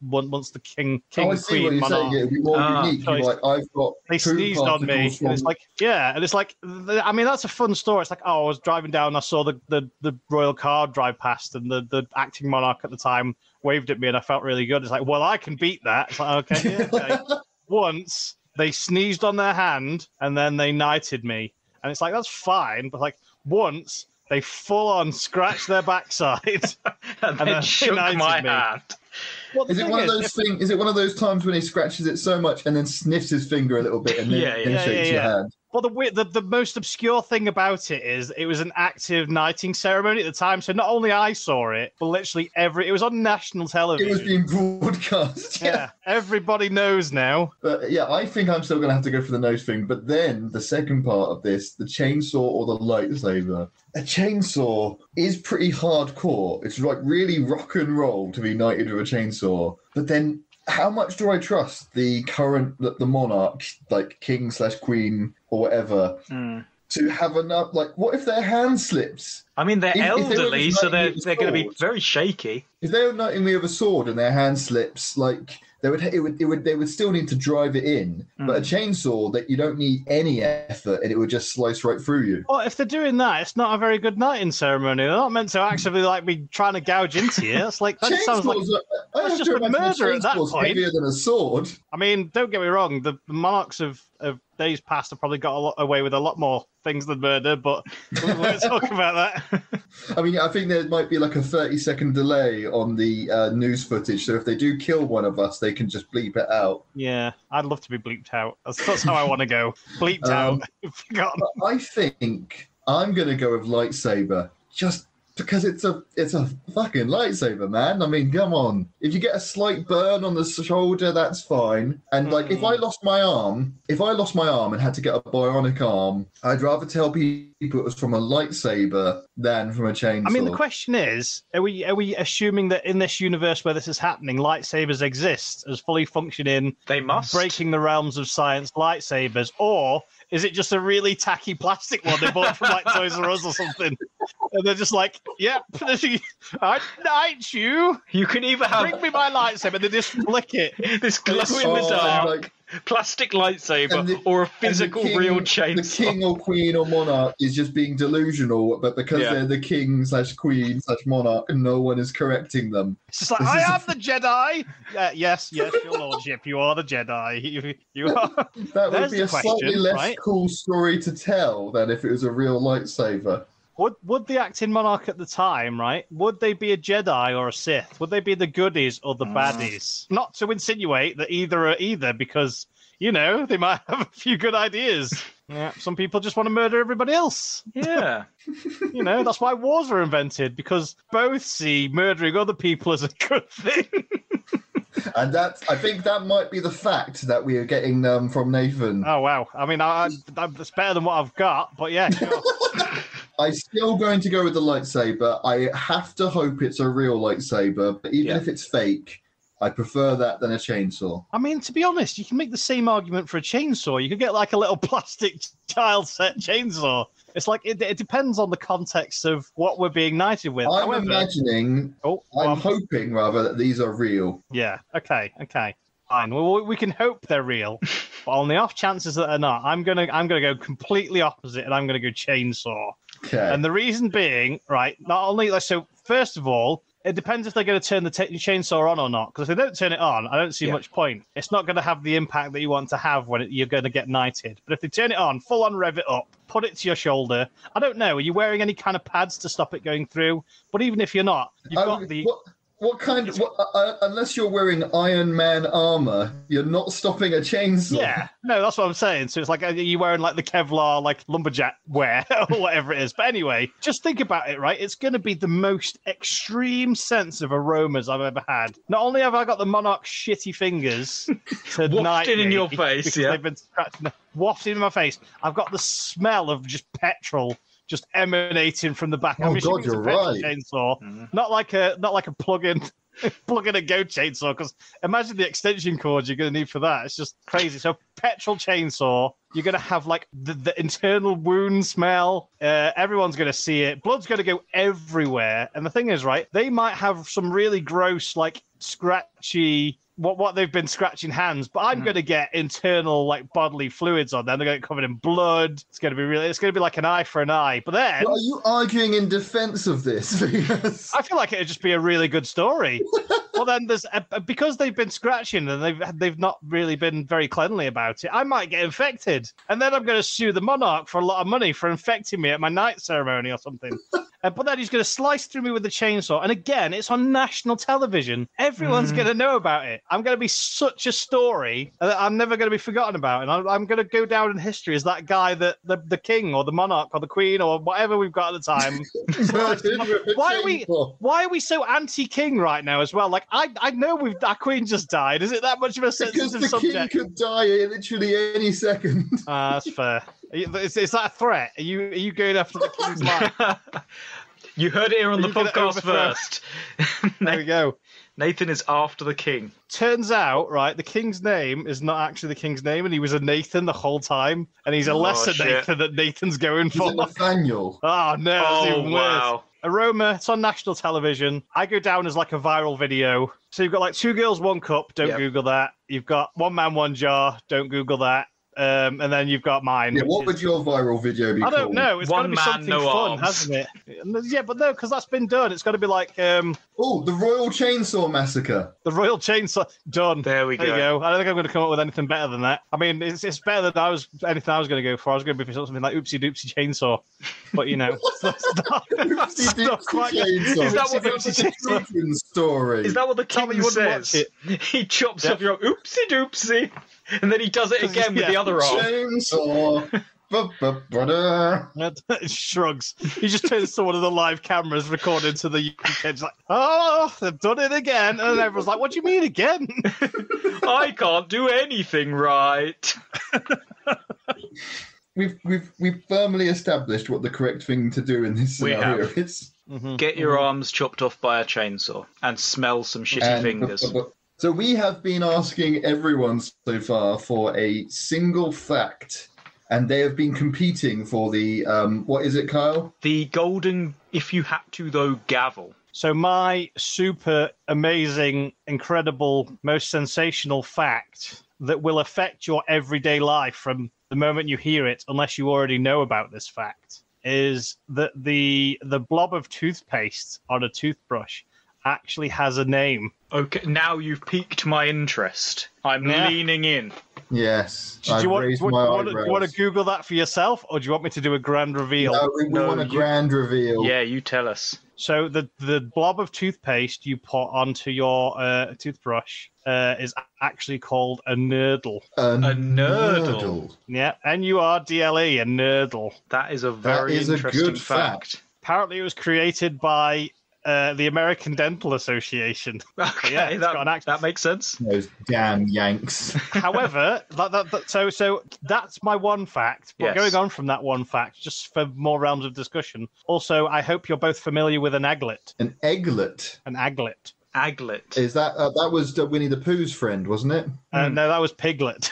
once the king I see queen what you're saying. It'd be more unique. You're like, I've got they sneezed on me, and it's like, and it's like, I mean, that's a fun story. It's like, I was driving down, I saw the royal car drive past, and the acting monarch at the time waved at me, and I felt really good. It's like, well, I can beat that. It's like, okay. Once they sneezed on their hand, and then they knighted me, and it's like, that's fine. But like, once they full on scratched their backside and then shook my hand. Well, is it one of those things? Is it one of those times when he scratches it so much and then sniffs his finger a little bit and then shakes your hand? Well, the most obscure thing about it is it was an active knighting ceremony at the time, so not only I saw it, but literally it was on national television. It was being broadcast. Yeah, everybody knows now. But yeah, I think I'm still going to have to go for the nose thing. But then the second part of this, the chainsaw or the lightsaber. A chainsaw is pretty hardcore. It's like really rock and roll to be knighted with a chainsaw. But then how much do I trust the monarch, like king/queen or whatever, to have enough? Like, what if their hand slips? I mean, they're elderly, so they're going to be very shaky. If they were knighting me with a sword and their hand slips, like they would still need to drive it in. But a chainsaw, that you don't need any effort, and it would just slice right through you. Well, if they're doing that, it's not a very good knighting ceremony. They're not meant to actually like be trying to gouge into you. It's like that sounds like that's just a murder at that point. Heavier than a sword. I mean, don't get me wrong. The monarchs of days past have probably got away with a lot more things than murder, but we won't talk about that. I mean, I think there might be like a 30-second delay on the news footage, so if they do kill one of us, they can just bleep it out. Yeah, I'd love to be bleeped out. That's how I want to go. Bleeped out. I think I'm going to go with lightsaber, just because it's a fucking lightsaber, man. I mean, come on. If you get a slight burn on the shoulder, that's fine. And like, if I lost my arm and had to get a bionic arm, I'd rather tell people it was from a lightsaber than from a chainsaw. I mean, the question is, are we assuming that in this universe where this is happening, lightsabers exist as fully functioning, they must, breaking the realms of science lightsabers, or is it just a really tacky plastic one they bought from like Toys R Us or something? And they're just like, yep, I knight you. You can either bring me my lightsaber, and they just flick it. This glow in the dark plastic lightsaber or a physical real chainsaw. The king or queen or monarch is just being delusional, but because they're the king/queen/monarch, no one is correcting them. It's just like, I am the Jedi. Yes, your lordship, you are the Jedi. You are. That would be a slightly less cool story to tell than if it was a real lightsaber. Would the acting monarch at the time, right? Would they be a Jedi or a Sith? Would they be the goodies or the baddies? Not to insinuate that either are either, because, you know, they might have a few good ideas. Yeah, some people just want to murder everybody else. Yeah. You know, that's why wars were invented, because both see murdering other people as a good thing. And I think that might be the fact that we are getting from Nathan. Oh, wow. I mean, it's better than what I've got, but yeah, sure. I'm still going to go with the lightsaber. I have to hope it's a real lightsaber, but even if it's fake, I prefer that than a chainsaw. I mean, to be honest, you can make the same argument for a chainsaw. You could get like a little plastic child set chainsaw. It's like, it depends on the context of what we're being knighted with. I'm hoping rather that these are real. Yeah, okay. fine. Well, we can hope they're real, but on the off chances that they're not, I'm gonna go completely opposite, and I'm gonna go chainsaw. Okay. And the reason being, right? Not only so first of all, it depends if they're going to turn the chainsaw on or not. Because if they don't turn it on, I don't see much point. It's not going to have the impact that you want to have when you're going to get knighted. But if they turn it on, full on rev it up, put it to your shoulder. I don't know. Are you wearing any kind of pads to stop it going through? But even if you're not, you've got the. What kind of unless you're wearing Iron Man armor, you're not stopping a chainsaw. Yeah, no, that's what I'm saying. So it's like, are you wearing like the Kevlar, like lumberjack wear or whatever it is? But anyway, just think about it, right? It's going to be the most extreme sense of aromas I've ever had. Not only have I got the Monarch's shitty fingers to wafted in your face, they've been scratching, wafted in my face. I've got the smell of just petrol just emanating from the back. Oh God, you're right. Chainsaw, not like a plug-in a go chainsaw. Because imagine the extension cords you're going to need for that. It's just crazy. So petrol chainsaw. You're going to have like the internal wound smell. Everyone's going to see it. Blood's going to go everywhere. And the thing is, right, they might have some really gross, like scratchy. What they've been scratching hands, but I'm going to get internal like bodily fluids on them. They're going to get covered in blood. It's going to be like an eye for an eye. But then, are you arguing in defense of this? Because I feel like it'd just be a really good story. Well, then there's because they've been scratching and they've not really been very cleanly about it. I might get infected, and then I'm going to sue the monarch for a lot of money for infecting me at my night ceremony or something. But then he's going to slice through me with a chainsaw. And again, it's on national television. Everyone's going to know about it. I'm going to be such a story that I'm never going to be forgotten about. And I'm going to go down in history as that guy that the king or the monarch or the queen or whatever we've got at the time. Why are we so anti-king right now as well? Like, I know our queen just died. Is it that much of a sensitive subject? Because the king could die literally any second. That's fair. Is that a threat? Are you going after the king's life? You heard it here on the podcast first. There we go. Nathan is after the king. Turns out, right, the king's name is not actually the king's name, and he was a Nathan the whole time, and he's a lesser Nathan that Nathan's going for. He's a Nathaniel. Oh, no, that's even wow. worse. Aroma, it's on national television. I go down as like a viral video. So you've got like 2 girls, 1 cup. Don't Google that. You've got 1 man, 1 jar. Don't Google that. And then you've got mine. Yeah, what would your viral video be called? I don't know. It's got to be something fun, hasn't it? Yeah, but no, because that's been done. It's got to be like... the Royal Chainsaw Massacre. The Royal Chainsaw... Done. There we go. There you go. I don't think I'm going to come up with anything better than that. I mean, it's better than anything I was going to go for. I was going to be for something like Oopsie Doopsie Chainsaw. But, you know... Oopsie Doopsie Chainsaw. Is that what the story? Is that what the king says? He chops off your Oopsie Doopsie. And then he does it again with the other arm. Chainsaw. Shrugs. He just turns to one of the live cameras recording to the UK. He's like, oh, they've done it again. And everyone's like, what do you mean again? I can't do anything right. We've firmly established what the correct thing to do in this scenario is. Get your arms chopped off by a chainsaw and smell some shitty fingers. So we have been asking everyone so far for a single fact, and they have been competing for the, what is it, Kyle? The golden, if you had to, though, gavel. So my super amazing, incredible, most sensational fact that will affect your everyday life from the moment you hear it, unless you already know about this fact, is that the blob of toothpaste on a toothbrush actually has a name. Okay, now you've piqued my interest. I'm leaning in. Yes. Do you want to Google that for yourself, or do you want me to do a grand reveal? No, we want a grand reveal. Yeah, you tell us. So the blob of toothpaste you put onto your toothbrush is actually called a nurdle. A nurdle. Yeah, Nurdle, a nurdle. That is a very interesting good fact. Apparently it was created by the American Dental Association. Okay, yeah, that makes sense. Those damn Yanks. However, so that's my one fact. But going on from that one fact, just for more realms of discussion, also, I hope you're both familiar with an aglet. An egglet? An aglet. Aglet. Is that that was Winnie the Pooh's friend, wasn't it? No, that was Piglet.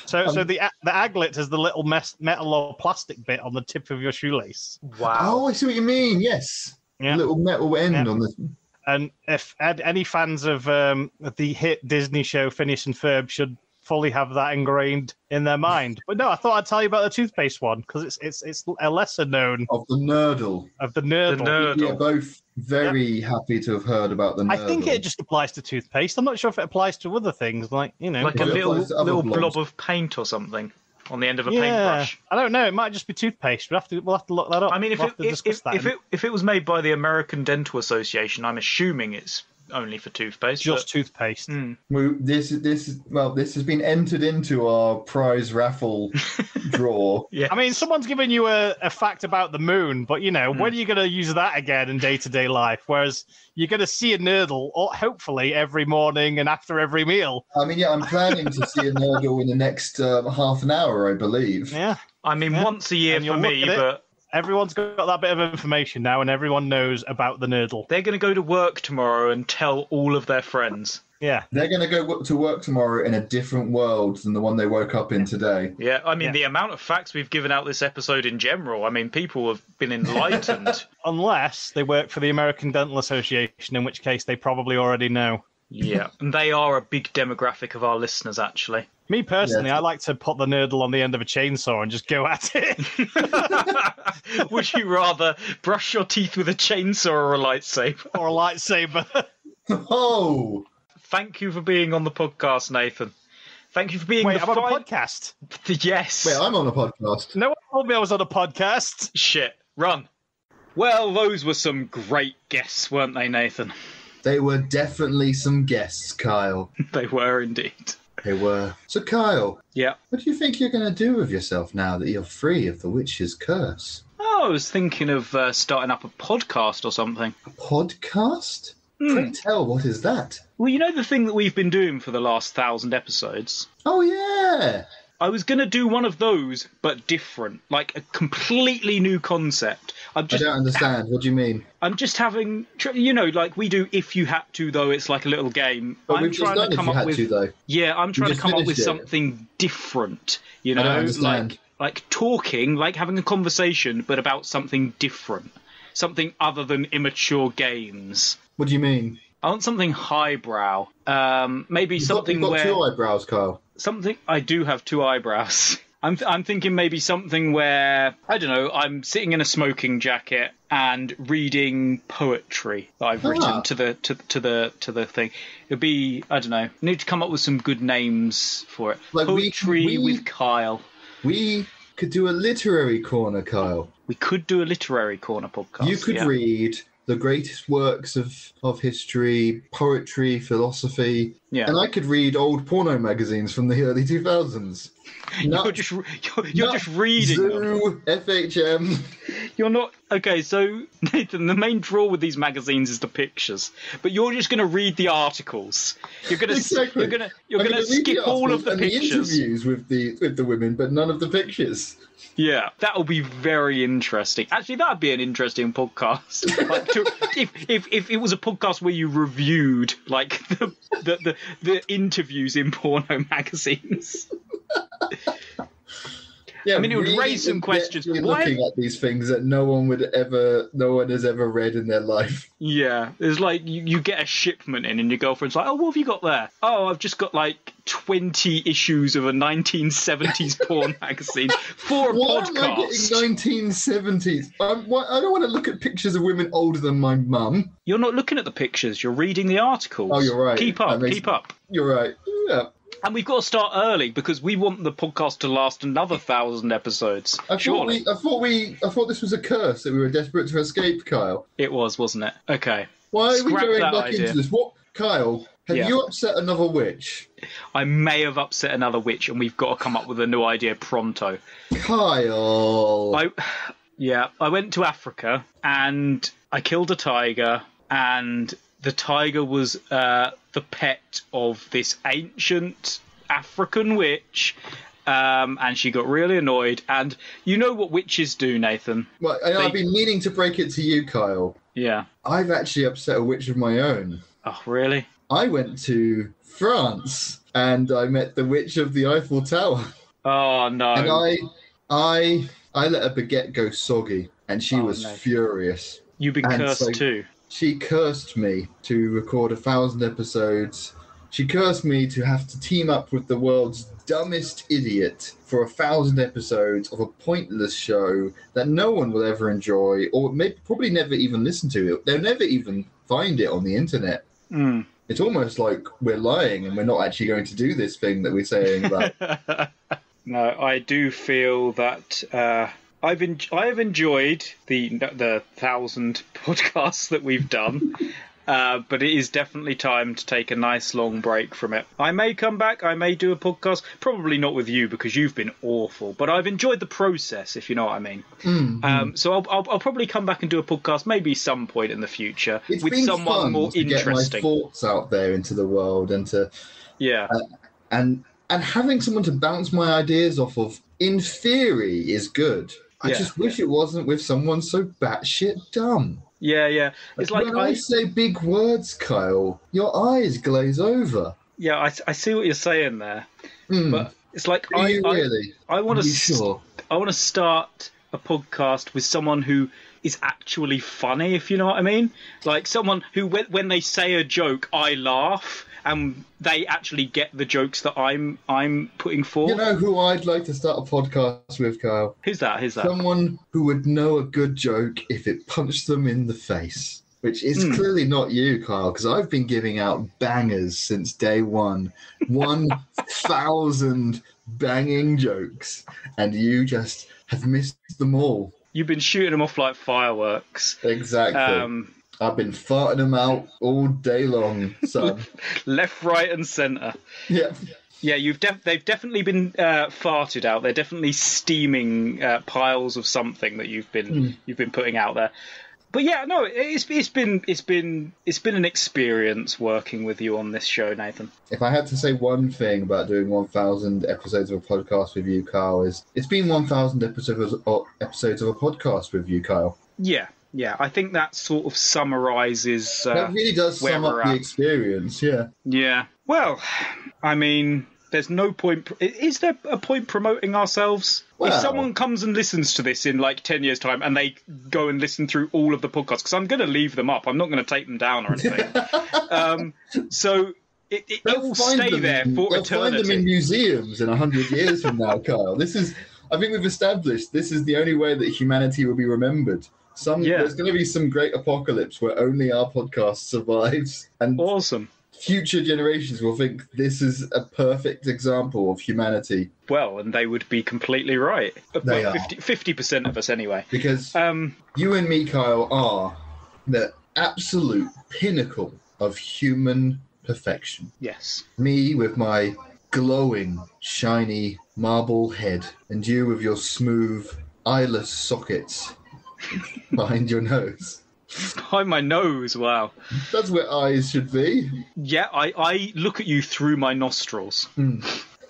So the aglet is the little metal or plastic bit on the tip of your shoelace. Wow. Oh, I see what you mean. Yes. Yeah. A little metal end on this. And if any fans of the hit Disney show Phineas and Ferb should fully have that ingrained in their mind. But no, I thought I'd tell you about the toothpaste one because it's a lesser known of the Nurdle. Of the Nurdle. We are both very happy to have heard about the Nurdle. I think it just applies to toothpaste. I'm not sure if it applies to other things, like like a little blob of paint or something on the end of a paintbrush. I don't know. It might just be toothpaste. We'll have to look that up. I mean, if it was made by the American Dental Association, I'm assuming it's only for toothpaste. Just toothpaste. This has been entered into our prize raffle draw. Yeah. I mean, someone's given you a fact about the moon, but when are you going to use that again in day-to-day life? Whereas you're going to see a Nurdle, hopefully, every morning and after every meal. I mean, I'm planning to see a Nurdle in the next half an hour, I believe. Yeah. I mean, once a year for me, but... Everyone's got that bit of information now, and everyone knows about the Nurdle. They're going to go to work tomorrow and tell all of their friends. Yeah. They're going to go to work tomorrow in a different world than the one they woke up in today. Yeah, I mean, the amount of facts we've given out this episode in general, I mean, people have been enlightened. Unless they work for the American Dental Association, in which case they probably already know. Yeah, and they are a big demographic of our listeners, actually. Me personally, I like to put the Nurdle on the end of a chainsaw and just go at it. Would you rather brush your teeth with a chainsaw or a lightsaber? Or a lightsaber. Oh! Thank you for being on the podcast, Nathan. Thank you for being on a podcast? Yes. Wait, I'm on a podcast. No one told me I was on a podcast. Shit. Run. Well, those were some great guests, weren't they, Nathan? They were definitely some guests, Kyle. They were indeed. They were. So, Kyle. Yeah. What do you think you're going to do with yourself now that you're free of the witch's curse? Oh, I was thinking of starting up a podcast or something. A podcast? Pray tell, what is that? Well, you know the thing that we've been doing for the last 1,000 episodes? Oh, yeah. I was going to do one of those, but different. Like a completely new concept. I don't understand. What do you mean? I'm just having... like we do If You Had To, though, it's like a little game. But I'm we've trying just done to come If You up Had To, though. Yeah, I'm trying to come up with it. something different. I don't understand. Like talking, like having a conversation, but about something different. Something other than immature games. What do you mean? I want something highbrow. Maybe You've something got where... 2 eyebrows, Kyle. Something... I do have 2 eyebrows. I'm thinking maybe something where, I don't know, I'm sitting in a smoking jacket and reading poetry that I've written to the thing. It'd be, I don't know, need to come up with some good names for it. Like poetry with Kyle. We could do a literary corner, Kyle. We could do a literary corner podcast. You could read the greatest works of history, poetry, philosophy. Yeah. And I could read old porno magazines from the early 2000s. You're just reading Zoo, them. FHM. You're not... Okay, so, Nathan, the main draw with these magazines is the pictures. But you're just going to read the articles. You're going to exactly. You're going to skip all of the pictures. The interviews with the women, but none of the pictures. Yeah, that'll be very interesting. Actually, that'd be an interesting podcast. Like, if it was a podcast where you reviewed like the interviews in porno magazines. Yeah, I mean, it would raise some questions. Looking at these things that no one has ever read in their life. Yeah, it's like you get a shipment in, and your girlfriend's like, "Oh, what have you got there?" "Oh, I've just got like 20 issues of a 1970s porn magazine for a podcast." Why am I getting 1970s? I don't want to look at pictures of women older than my mum. You're not looking at the pictures. You're reading the articles. Oh, you're right. Keep up. You're right. Yeah. And we've got to start early because we want the podcast to last another 1,000 episodes. I thought this was a curse that we were desperate to escape, Kyle. It was, wasn't it? Okay. Why are we going back into this? What, Kyle? Have you upset another witch? I may have upset another witch, and we've got to come up with a new idea pronto. Kyle. I went to Africa and I killed a tiger, and the tiger was the pet of this ancient African witch, and she got really annoyed. And you know what witches do, Nathan? Well, I've been meaning to break it to you, Kyle. Yeah. I've actually upset a witch of my own. Oh, really? I went to France and I met the witch of the Eiffel Tower. Oh, no. And I let a baguette go soggy, and she was furious. You've been cursed too. she cursed me to record 1,000 episodes. She cursed me to have to team up with the world's dumbest idiot for 1,000 episodes of a pointless show that no one will ever enjoy, or probably never even listen to it. They'll never even find it on the internet. Mm. It's almost like we're lying and we're not actually going to do this thing that we're saying about. No, I do feel that I have enjoyed the 1,000 podcasts that we've done. But it is definitely time to take a nice long break from it. I may come back, I may do a podcast, probably not with you because you've been awful, but I've enjoyed the process, if you know what I mean. Mm-hmm. So I'll probably come back and do a podcast maybe some point in the future It's with been someone fun more to interesting. Get my thoughts out there into the world and to and having someone to bounce my ideas off of, in theory, is good. I just wish it wasn't with someone so batshit dumb. Yeah. It's like when I say big words, Kyle, your eyes glaze over. Yeah, I see what you're saying there, but it's like I want to start a podcast with someone who is actually funny, if you know what I mean. Like someone who, when they say a joke, I laugh, and they actually get the jokes that I'm putting forward. You know who I'd like to start a podcast with, Kyle? Who's that? Someone who would know a good joke if it punched them in the face. Which is clearly not you, Kyle, because I've been giving out bangers since day one. 1,000 banging jokes, and you just have missed them all. You've been shooting them off like fireworks. Exactly. I've been farting them out all day long, son. Left, right, and centre. Yeah. Yeah, they've definitely been farted out. They're definitely steaming piles of something that you've been putting out there. But yeah, no, it's been an experience working with you on this show, Nathan. If I had to say one thing about doing 1,000 episodes of a podcast with you, Kyle, is it's been 1,000 episodes of a podcast with you, Kyle. Yeah, I think that sort of summarises. That really does sum up the experience. Yeah. Yeah. Well, I mean, there's no point. Is there a point promoting ourselves? Well, if someone comes and listens to this in like 10 years' time and they go and listen through all of the podcasts, because I'm going to leave them up. I'm not going to take them down or anything. So it will stay there for eternity. They'll find them in museums in 100 years from now, Kyle. I think we've established this is the only way that humanity will be remembered. There's going to be some great apocalypse where only our podcast survives. And awesome. Future generations will think this is a perfect example of humanity. Well, and they would be completely right. They are. 50% of us anyway. Because you and me, Kyle, are the absolute pinnacle of human perfection. Yes. Me with my glowing, shiny marble head, and you with your smooth, eyeless sockets behind your nose. Behind my nose, wow. That's where eyes should be. Yeah, I look at you through my nostrils.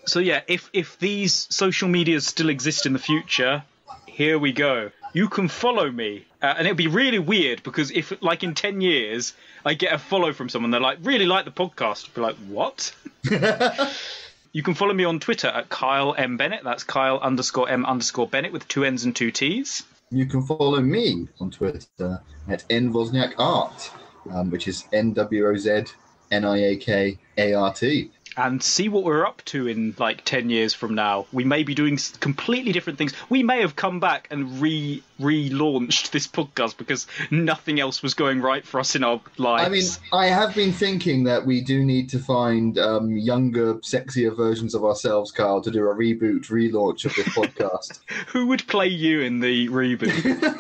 So yeah, if these social medias still exist in the future, here we go. You can follow me. And it'll be really weird because if, like, in 10 years, I get a follow from someone, they're like, really like the podcast. I'll be like, what? You can follow me on Twitter at Kyle M. Bennett. That's Kyle_M_Bennett with 2 N's and 2 T's. You can follow me on Twitter at nwozniakart, which is NWOZNIAKART. And see what we're up to in like 10 years from now. We may be doing completely different things. We may have come back and relaunched this podcast because nothing else was going right for us in our lives. I mean, I have been thinking that we do need to find younger, sexier versions of ourselves, Carl, to do a relaunch of this podcast. Who would play you in the reboot?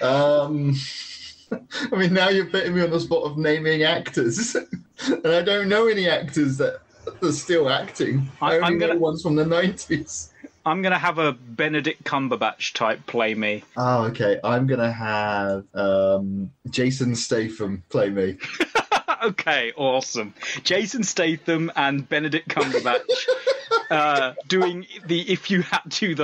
I mean, now you're putting me on the spot of naming actors. And I don't know any actors that are still acting. I only know ones from the 90s. I'm going to have a Benedict Cumberbatch type play me. Oh, okay. I'm going to have Jason Statham play me. Okay, awesome. Jason Statham and Benedict Cumberbatch doing the if you had to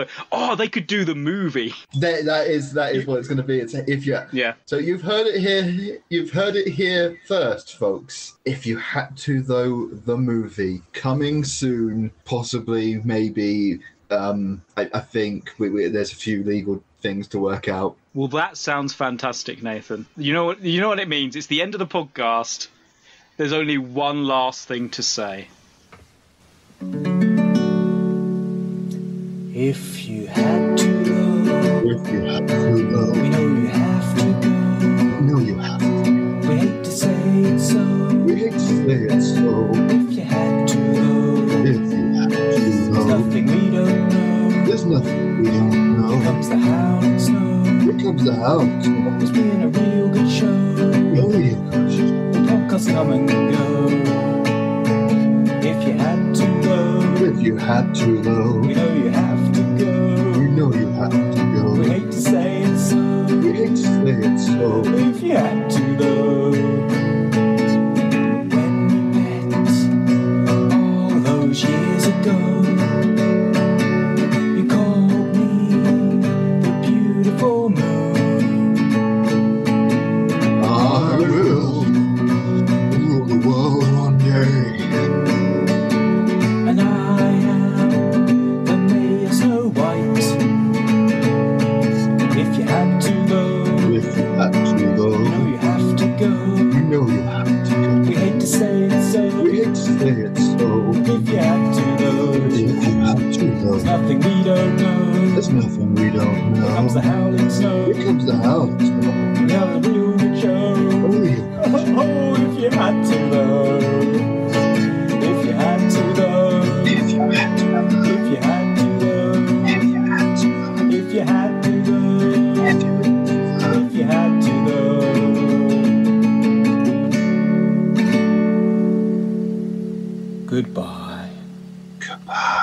they could do the movie. That is what it's going to be. It's if you So you've heard it here. You've heard it here first, folks. If you had to, though, the movie coming soon, possibly, maybe. I think there's a few legal things to work out. Well, that sounds fantastic, Nathan. You know what it means? It's the end of the podcast. There's only one last thing to say. If you had to go, If you had to go, we know you have to go. we know you have to. We hate to say it so. We hate to say it so. If you had to go, If you had to there's go, nothing we don't know. there's nothing we don't Here know. comes the howling snow. Here comes the house. It's been a real good show. Oh, you gosh. The podcast come and go. If you had to go, If you had to go, we know you have to go. we know you have to go. We hate to say it so. We hate to say it so. If you had to go, when we met all those years ago, you called me the beautiful moon. I will rule the world one day. And I am the Mayor Snow White. If you had to go, If you had to go, you know you have to go. you know you have to go. We hate to say it so. We hate to say it so. If you had to go, If you had to go, there's nothing we don't know. there's nothing we don't Here comes the know. howling snow. Here comes the house. We have a real good show. Oh, you Oh, if you had to go. If you had to go. If you had to go, If you had to go. if you had to go, If you had to go. if you If you had to go. Goodbye. goodbye.